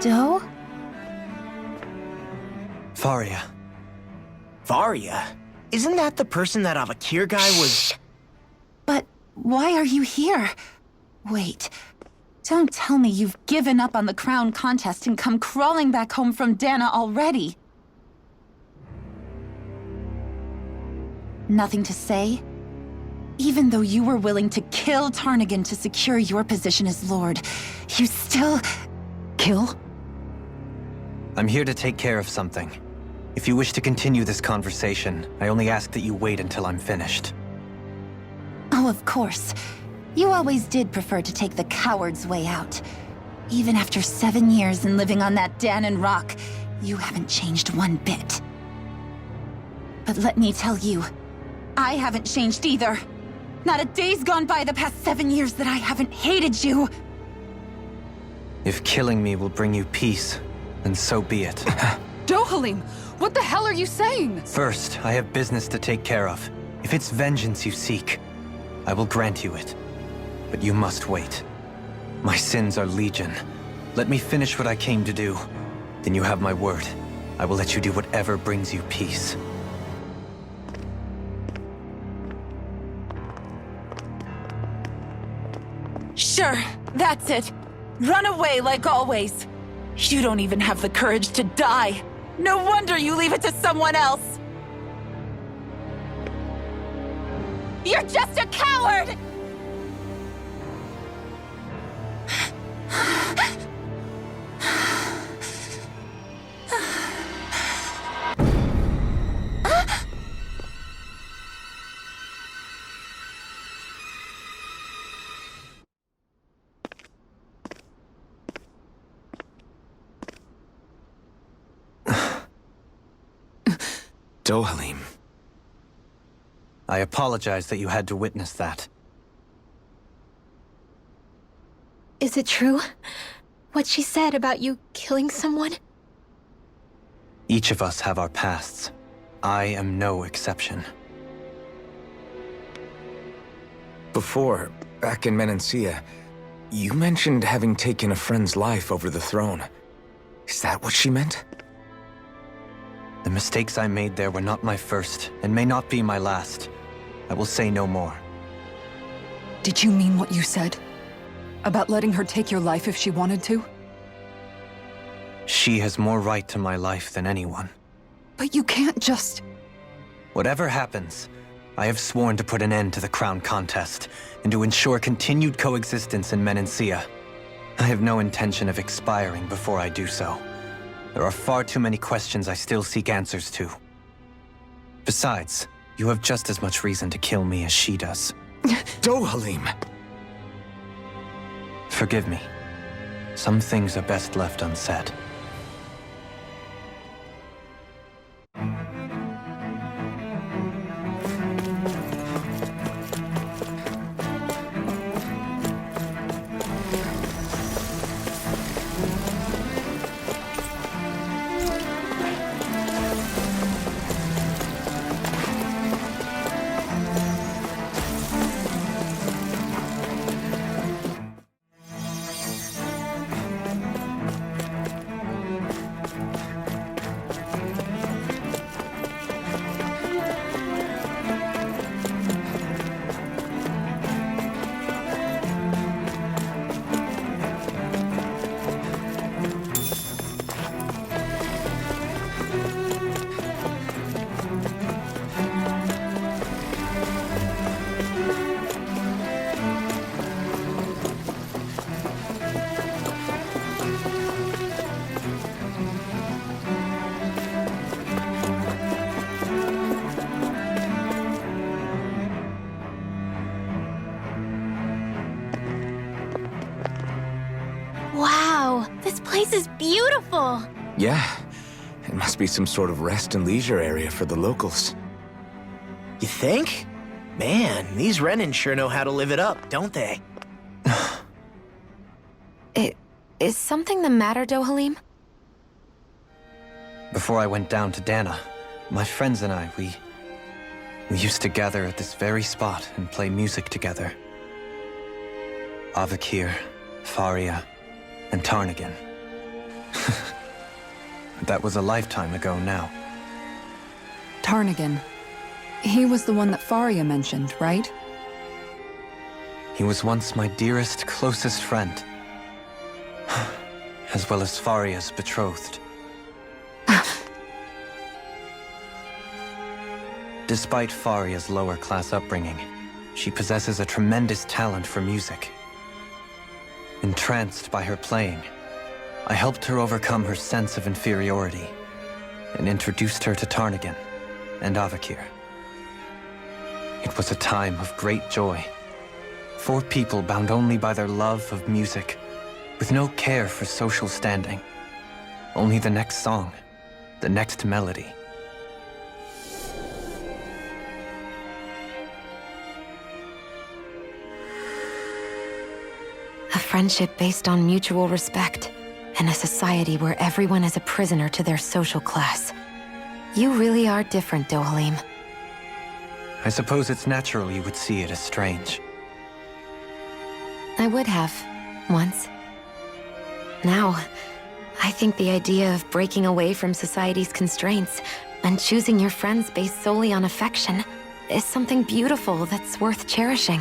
Doe? Faria. Varia? Isn't that the person that Avakir guy was... But why are you here? Wait, don't tell me you've given up on the crown contest and come crawling back home from Dana already. Nothing to say? Even though you were willing to kill Tarnigan to secure your position as Lord, you still... Kill? I'm here to take care of something. If you wish to continue this conversation, I only ask that you wait until I'm finished. Oh, of course. You always did prefer to take the coward's way out. Even after 7 years and living on that Danon rock, you haven't changed one bit. But let me tell you, I haven't changed either. Not a day's gone by the past 7 years that I haven't hated you. If killing me will bring you peace, then so be it. Dohalim, what the hell are you saying? First, I have business to take care of. If it's vengeance you seek, I will grant you it. But you must wait. My sins are legion. Let me finish what I came to do. Then you have my word. I will let you do whatever brings you peace. Sure, that's it. Run away like always. You don't even have the courage to die. No wonder you leave it to someone else. You're just a coward! Dohalim. I apologize that you had to witness that. Is it true? What she said about you killing someone? Each of us have our pasts. I am no exception. Before, back in Menancia, you mentioned having taken a friend's life over the throne. Is that what she meant? The mistakes I made there were not my first, and may not be my last. I will say no more. Did you mean what you said? About letting her take your life if she wanted to? She has more right to my life than anyone. But you can't just... Whatever happens, I have sworn to put an end to the crown contest, and to ensure continued coexistence in Menancia. I have no intention of expiring before I do so. There are far too many questions I still seek answers to. Besides, you have just as much reason to kill me as she does. Dohalim! Forgive me. Some things are best left unsaid. Wow, this place is beautiful! Yeah, it must be some sort of rest and leisure area for the locals. You think? Man, these Renan sure know how to live it up, don't they? Is something the matter, Dohalim? Before I went down to Dana, my friends and I, we used to gather at this very spot and play music together. Avakir, Faria, and Tarnigan. That was a lifetime ago now. Tarnigan. He was the one that Faria mentioned, right? He was once my dearest, closest friend. As well as Faria's betrothed. Despite Faria's lower-class upbringing, she possesses a tremendous talent for music. Entranced by her playing, I helped her overcome her sense of inferiority and introduced her to Tarnigan and Avakir. It was a time of great joy. 4 people bound only by their love of music, with no care for social standing. Only the next song, the next melody. A friendship based on mutual respect, and a society where everyone is a prisoner to their social class. You really are different, Dohalim. I suppose it's natural you would see it as strange. I would have, once. Now, I think the idea of breaking away from society's constraints and choosing your friends based solely on affection is something beautiful that's worth cherishing.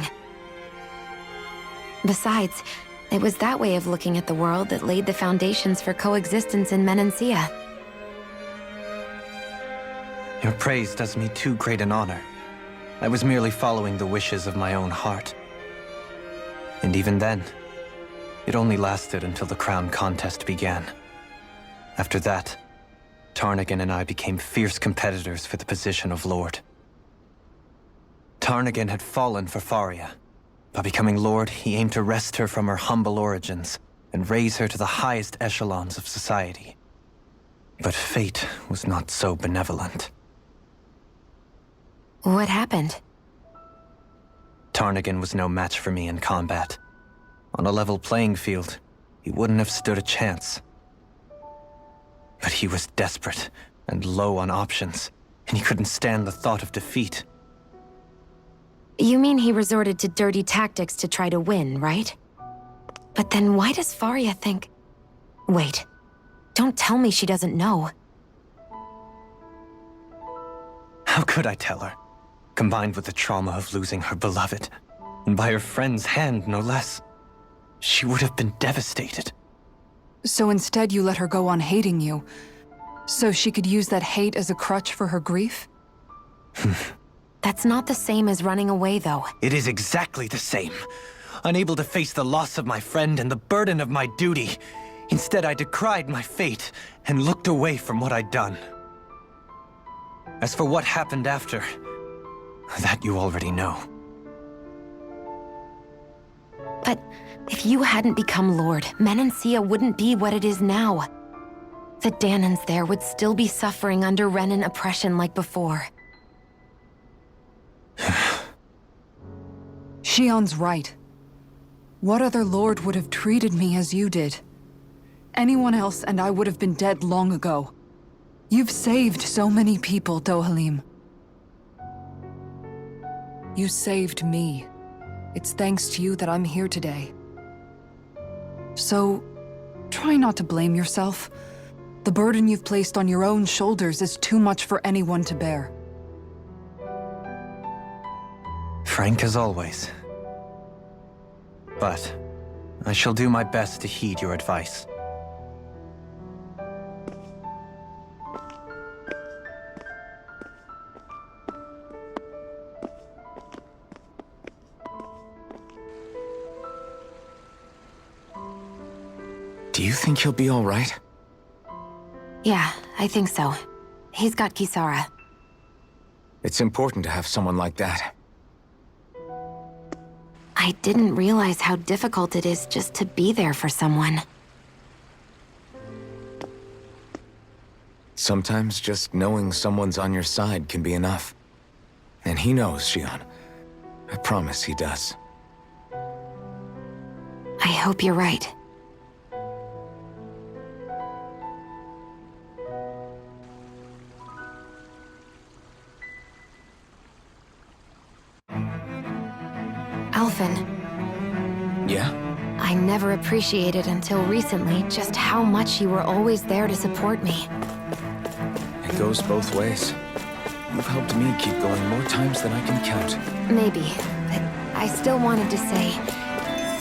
Besides, it was that way of looking at the world that laid the foundations for coexistence in Menancia. Your praise does me too great an honor. I was merely following the wishes of my own heart. And even then, it only lasted until the crown contest began. After that, Tarnigan and I became fierce competitors for the position of Lord. Tarnigan had fallen for Faria. By becoming Lord, he aimed to wrest her from her humble origins and raise her to the highest echelons of society. But fate was not so benevolent. What happened? Tarnigan was no match for me in combat. On a level playing field, he wouldn't have stood a chance. But he was desperate and low on options, and he couldn't stand the thought of defeat. You mean he resorted to dirty tactics to try to win, right? But then why does Faria think... Wait, don't tell me she doesn't know. How could I tell her? Combined with the trauma of losing her beloved, and by her friend's hand, no less, she would have been devastated. So instead you let her go on hating you, so she could use that hate as a crutch for her grief? That's not the same as running away, though. It is exactly the same. Unable to face the loss of my friend and the burden of my duty, instead I decried my fate and looked away from what I'd done. As for what happened after, that you already know. But if you hadn't become Lord, Menancia wouldn't be what it is now. The Danans there would still be suffering under Renan oppression like before. Shion's right. What other lord would have treated me as you did? Anyone else and I would have been dead long ago. You've saved so many people, Dohalim. You saved me. It's thanks to you that I'm here today. So, try not to blame yourself. The burden you've placed on your own shoulders is too much for anyone to bear. Frank as always. But I shall do my best to heed your advice. Do you think he'll be all right? Yeah, I think so. He's got Kisara. It's important to have someone like that. I didn't realize how difficult it is just to be there for someone. Sometimes just knowing someone's on your side can be enough. And he knows, Shion. I promise he does. I hope you're right. Alphen. Yeah? I never appreciated until recently just how much you were always there to support me. It goes both ways. You've helped me keep going more times than I can count. Maybe, but I still wanted to say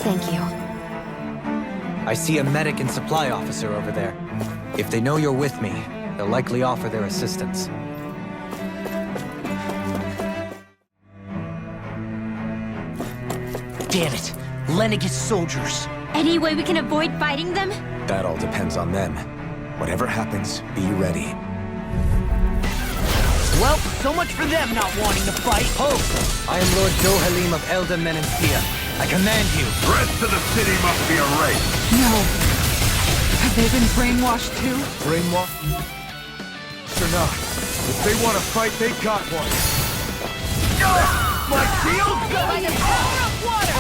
thank you. I see a medic and supply officer over there. If they know you're with me, they'll likely offer their assistance. Damn it! Lenegis soldiers! Any way we can avoid fighting them? That all depends on them. Whatever happens, be ready. Well, so much for them not wanting to fight. Ho! I am Lord Dohalim of Elda Menentia. I command you. The rest of the city must be erased. No. Have they been brainwashed too? Brainwashed? Or not. If they want to fight, they got one. My shield! By the power of water!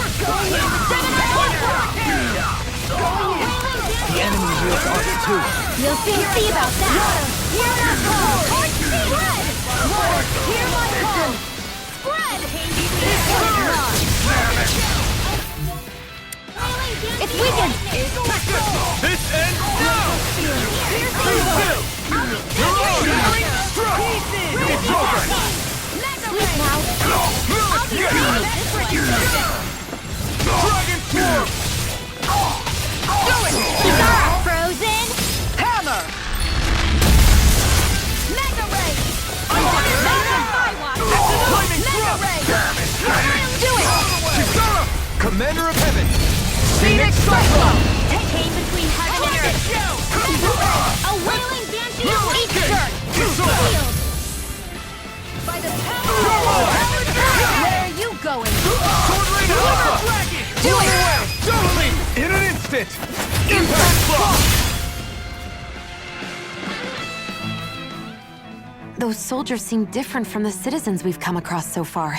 The enemy wields us too. You'll soon see about that. Hear my call! Spread! Water, hear my call! Spread! It's weakened! This ends now! Sleep now. I'll be Dragon Form! Frozen! Hammer! Mega Ray! Mega Ray! Do it! Commander of Heaven! Phoenix Cyclone! Came between heaven and earth. A wailing banshee each dirt. Shield. By the power of where are you going? Sword Ring Alpha! Do it! Doubling! In an instant! Impact Block! Those soldiers seem different from the citizens we've come across so far.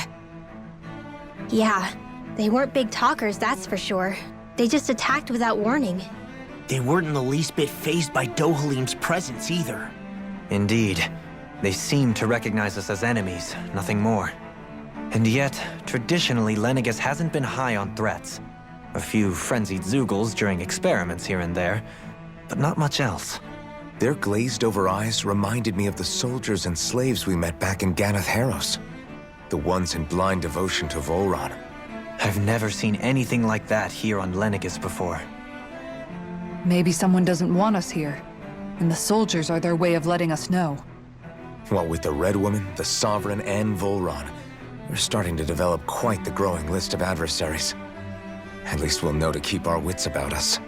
Yeah, they weren't big talkers, that's for sure. They just attacked without warning. They weren't in the least bit fazed by Dohalim's presence either. Indeed. They seem to recognize us as enemies, nothing more. And yet, traditionally, Lenegis hasn't been high on threats. A few frenzied Zeugles during experiments here and there, but not much else. Their glazed-over eyes reminded me of the soldiers and slaves we met back in Ganath Haros. The ones in blind devotion to Volron. I've never seen anything like that here on Lenegis before. Maybe someone doesn't want us here, and the soldiers are their way of letting us know. What with the Red Woman, the Sovereign, and Volron, we're starting to develop quite the growing list of adversaries. At least we'll know to keep our wits about us.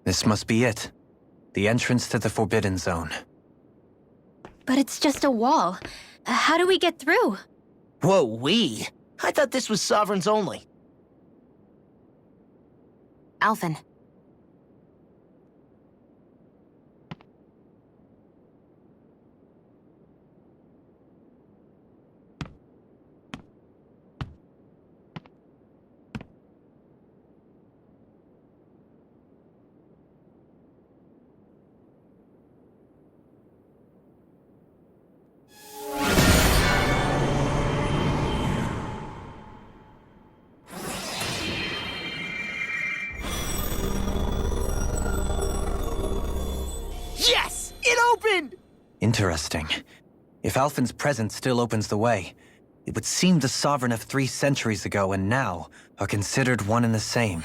This must be it. The entrance to the Forbidden Zone. But it's just a wall. How do we get through? Whoa, we? I thought this was Sovereigns only. Alphen. Yes! It opened! Interesting. If Alphen's presence still opens the way, it would seem the Sovereign of 3 centuries ago and now are considered one and the same.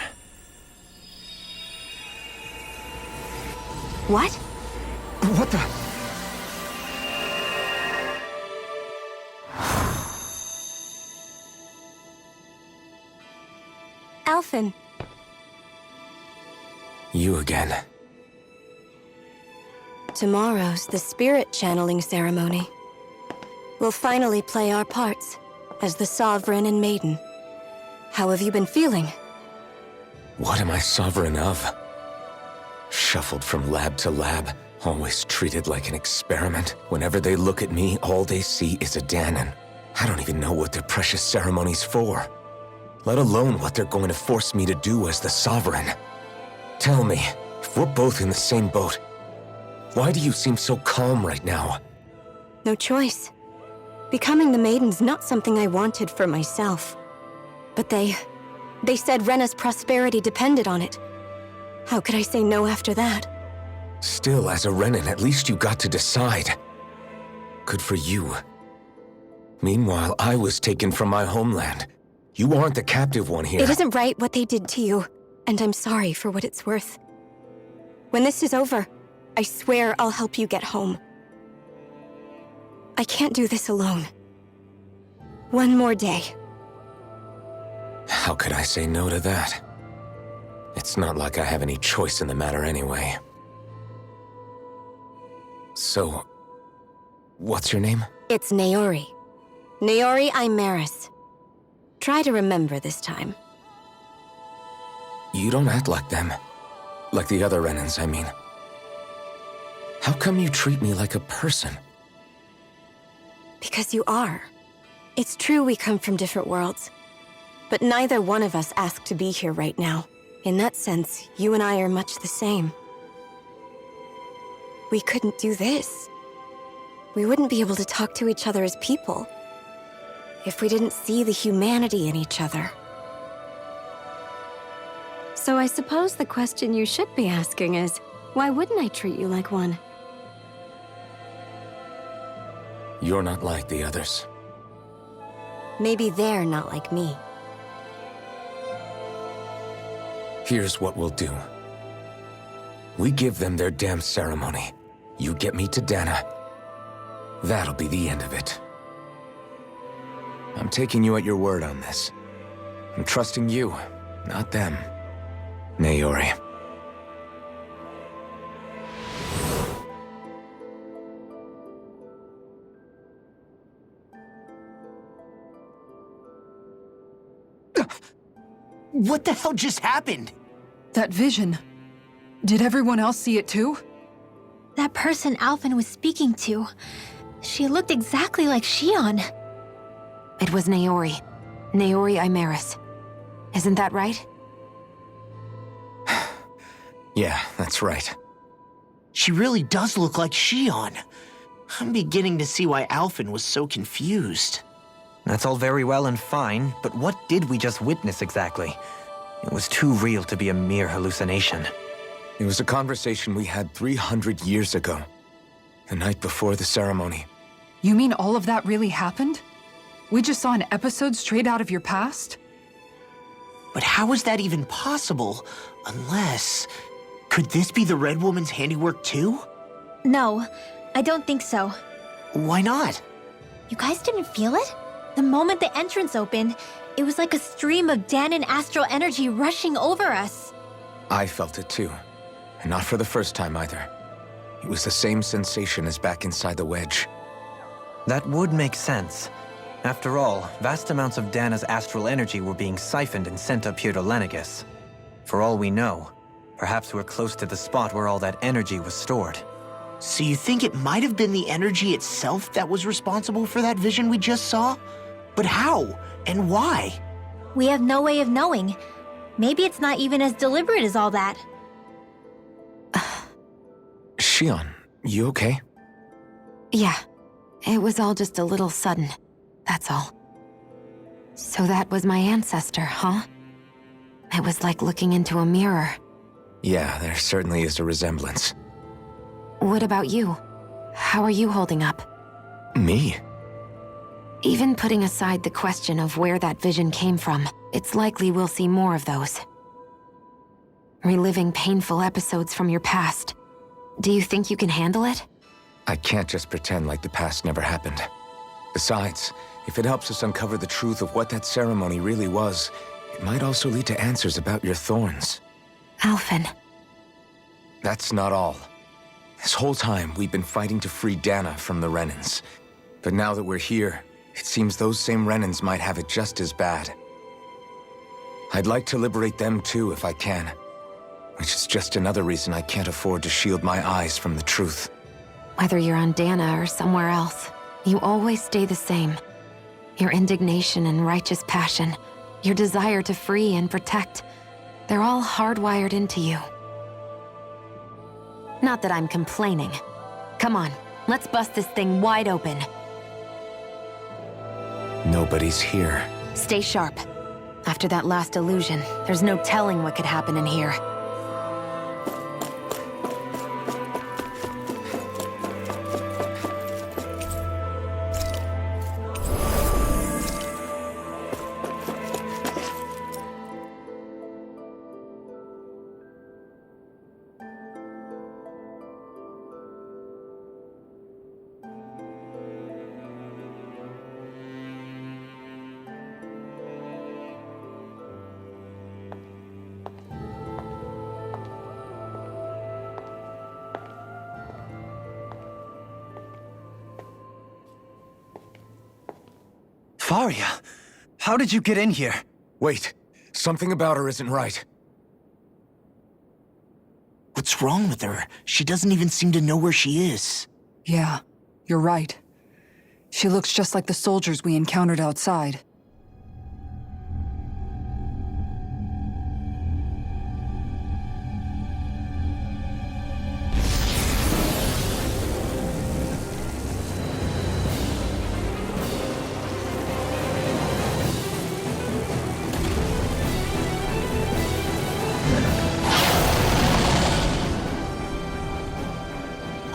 What? What the? Alphen. You again. Tomorrow's the spirit channeling ceremony. We'll finally play our parts as the Sovereign and Maiden. How have you been feeling? What am I sovereign of? Shuffled from lab to lab, always treated like an experiment. Whenever they look at me, all they see is a Danon. I don't even know what their precious ceremony's for. let alone what they're going to force me to do as the Sovereign. Tell me, if we're both in the same boat, why do you seem so calm right now? No choice. Becoming the Maiden's not something I wanted for myself. But they said Rena's prosperity depended on it. How could I say no after that? Still, as a Renan, at least you got to decide. Good for you. Meanwhile, I was taken from my homeland. You aren't the captive one here. It isn't right what they did to you, and I'm sorry for what it's worth. When this is over, I swear I'll help you get home. I can't do this alone. One more day. How could I say no to that? It's not like I have any choice in the matter anyway. So, what's your name? It's Naori. Naori Imaris. Try to remember this time. You don't act like them. Like the other Renans, I mean. How come you treat me like a person? Because you are. It's true we come from different worlds. But neither one of us asked to be here right now. In that sense, you and I are much the same. We couldn't do this. We wouldn't be able to talk to each other as people if we didn't see the humanity in each other. So I suppose the question you should be asking is, why wouldn't I treat you like one? You're not like the others. Maybe they're not like me. Here's what we'll do. We give them their damn ceremony. You get me to Dana. That'll be the end of it. I'm taking you at your word on this. I'm trusting you, not them. Naori. What the hell just happened? That vision. Did everyone else see it too? That person Alphen was speaking to, she looked exactly like Shion. It was Naori. Naori Imaris. Isn't that right? Yeah, that's right. She really does look like Shion. I'm beginning to see why Alphen was so confused. That's all very well and fine, but what did we just witness exactly? It was too real to be a mere hallucination. It was a conversation we had 300 years ago. The night before the ceremony. You mean all of that really happened? We just saw an episode straight out of your past? But how is that even possible? Unless... Could this be the Red Woman's handiwork too? No, I don't think so. Why not? You guys didn't feel it? The moment the entrance opened, it was like a stream of Danon astral energy rushing over us. I felt it too. And not for the first time either. It was the same sensation as back inside the wedge. That would make sense. After all, vast amounts of Dana's astral energy were being siphoned and sent up here to Lenegis. For all we know, perhaps we're close to the spot where all that energy was stored. So you think it might have been the energy itself that was responsible for that vision we just saw? But how? And why? We have no way of knowing. Maybe it's not even as deliberate as all that. Shion, you okay? Yeah. It was all just a little sudden. That's all. So that was my ancestor, huh? It was like looking into a mirror. Yeah, there certainly is a resemblance. What about you? How are you holding up? Me? Even putting aside the question of where that vision came from, it's likely we'll see more of those. Reliving painful episodes from your past. Do you think you can handle it? I can't just pretend like the past never happened. Besides, if it helps us uncover the truth of what that ceremony really was, it might also lead to answers about your thorns. Alphen. That's not all. This whole time, we've been fighting to free Dana from the Renans. But now that we're here, it seems those same Renans might have it just as bad. I'd like to liberate them too if I can. Which is just another reason I can't afford to shield my eyes from the truth. Whether you're on Dana or somewhere else, you always stay the same. Your indignation and righteous passion, your desire to free and protect, they're all hardwired into you. Not that I'm complaining. Come on, let's bust this thing wide open. Nobody's here. Stay sharp. After that last illusion, there's no telling what could happen in here. Faria, how did you get in here? Wait, something about her isn't right. What's wrong with her? She doesn't even seem to know where she is. Yeah, you're right. She looks just like the soldiers we encountered outside.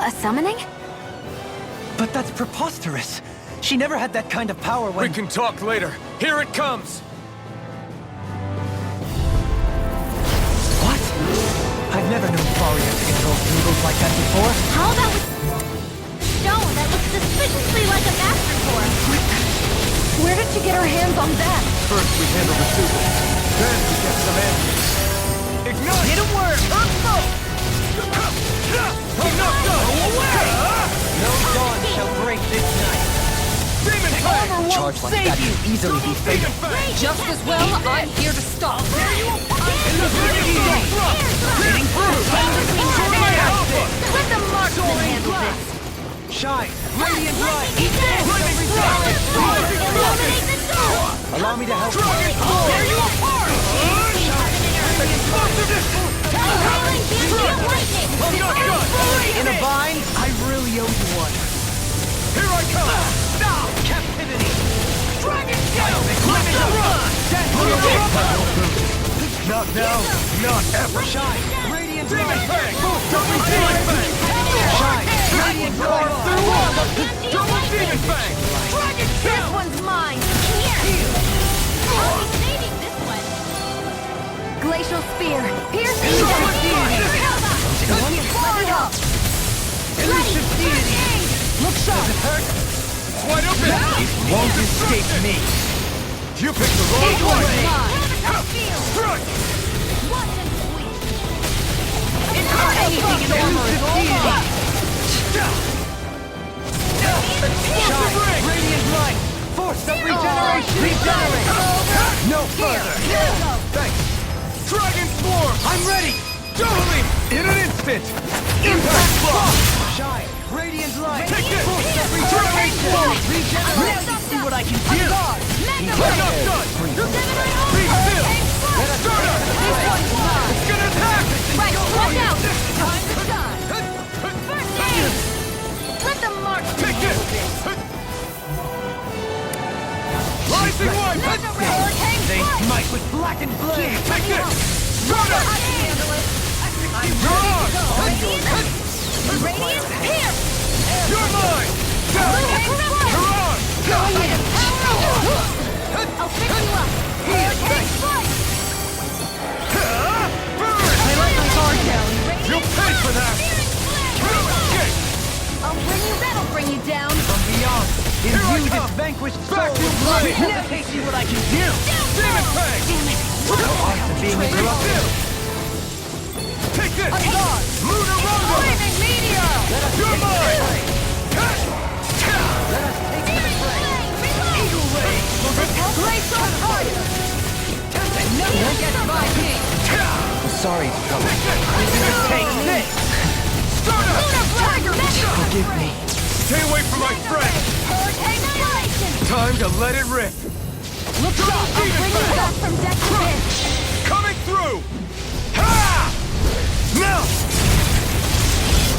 A summoning? But that's preposterous. She never had that kind of power when— We can talk later. Here it comes! What? I've never known Faria to control symbols like that before. How about with stone that looks suspiciously like a master core? Where did she get her hands on that? First we handle the super, then we get some answers. Ignite! Hit 'em where it hurts most! I'm not done! No dawn shall break this night. Demon Fang! Charge like that can easily be fatal. Just as well, I'm here to stop. Getting through! Let the marksman handle this. Shine! Radiant light! Allow me to help you. Tear you apart! I'm not done! In a bind, I really owe you one. Here I come! Now! Captivity! Dragon Scale! Let me run! Not now, not ever! Shine! Radiant Demon light! Fang! Double Demon Fang! Shine! Radiant Carve light! through all the Double Demon Fang! Dragon This Scale! one's mine. Here. I'll be saving this one. Glacial Spear! Pierce the Elusive deity! Look sharp. Does it hurt? It's wide open! It won't escape me! You picked the wrong one! Strike! Anything in armor is deity! Shine! Radiant light! Force of regeneration! Regenerate! No further! Thanks! Dragon Swarm! I'm ready! Totally! In an instant! Impact Block! Shine! Radiant light! Take this! Force of Dragon regeneration! Swarm! Regenerate! See what I can do! I'm not done! Be still! Start up! It's gonna attack! Right, watch out! Time to shine. First aid! Let the marksman Take this! handle this. Rising One! They smite with blackened blade! Take this! Start up! I'm Radiant Pierce! You're mine! You're on! I'll pick you up! Hurricane Strike! Burn! I let my guard down! You'll pay for that! Escape! That'll bring you down! From beyond, in Here I you this come! vanquished Back soul to will bloody! hesitate see what I can do! Demon Fang! No art to being interrupted! Take this! Lunar Rondo! Flaming Meteor! You're mine! Let us take to the fray! Eagle Ray! Blaze on fire! And nothing gets by me! Sorry to trouble. Take this! Start up! Tiger Meteor! Forgive me. Stay away from my friend! Hurricane Annihilation! Time to let it rip! Look sharp! I'll bring you back from death to bin! Coming through! Ha! Now!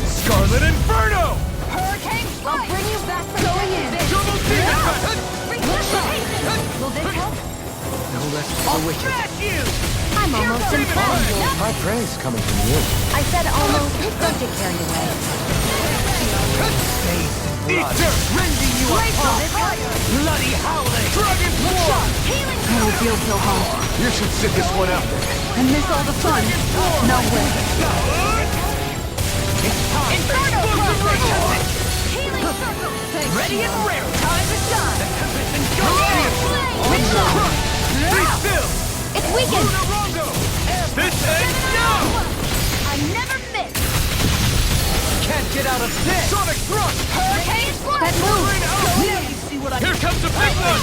Scarlet Inferno! Hurricane Strike! I'll bring you back from going in! Double demon cut! Will this help? No less for the wicked. I'm almost impressed. High praise coming from you. I said almost. Don't get carried away. Eat dirt! Rending you apart! Bloody howling! Dragon War! I don't feel so hot. You should sit this one out. And miss all the fun. No way. Inferno! Healing circle! Ready and rare! Time to shine! Be still! It's weakened. This ends now! I never miss! Can't get out of this! Sonic thrust! Hurricane Strike! That move. Here comes the big one!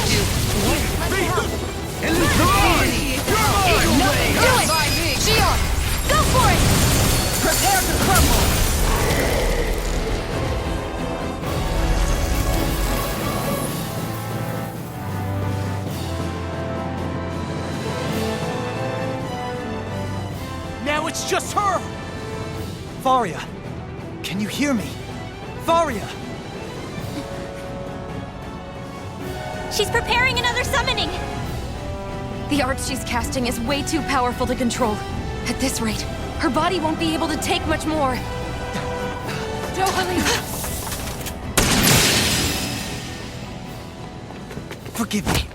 No, do it! Shion! Go for it! Prepare to crumble! Now it's just her! Varia, can you hear me? Varia! She's preparing another summoning. The art she's casting is way too powerful to control. At this rate, her body won't be able to take much more. Forgive me.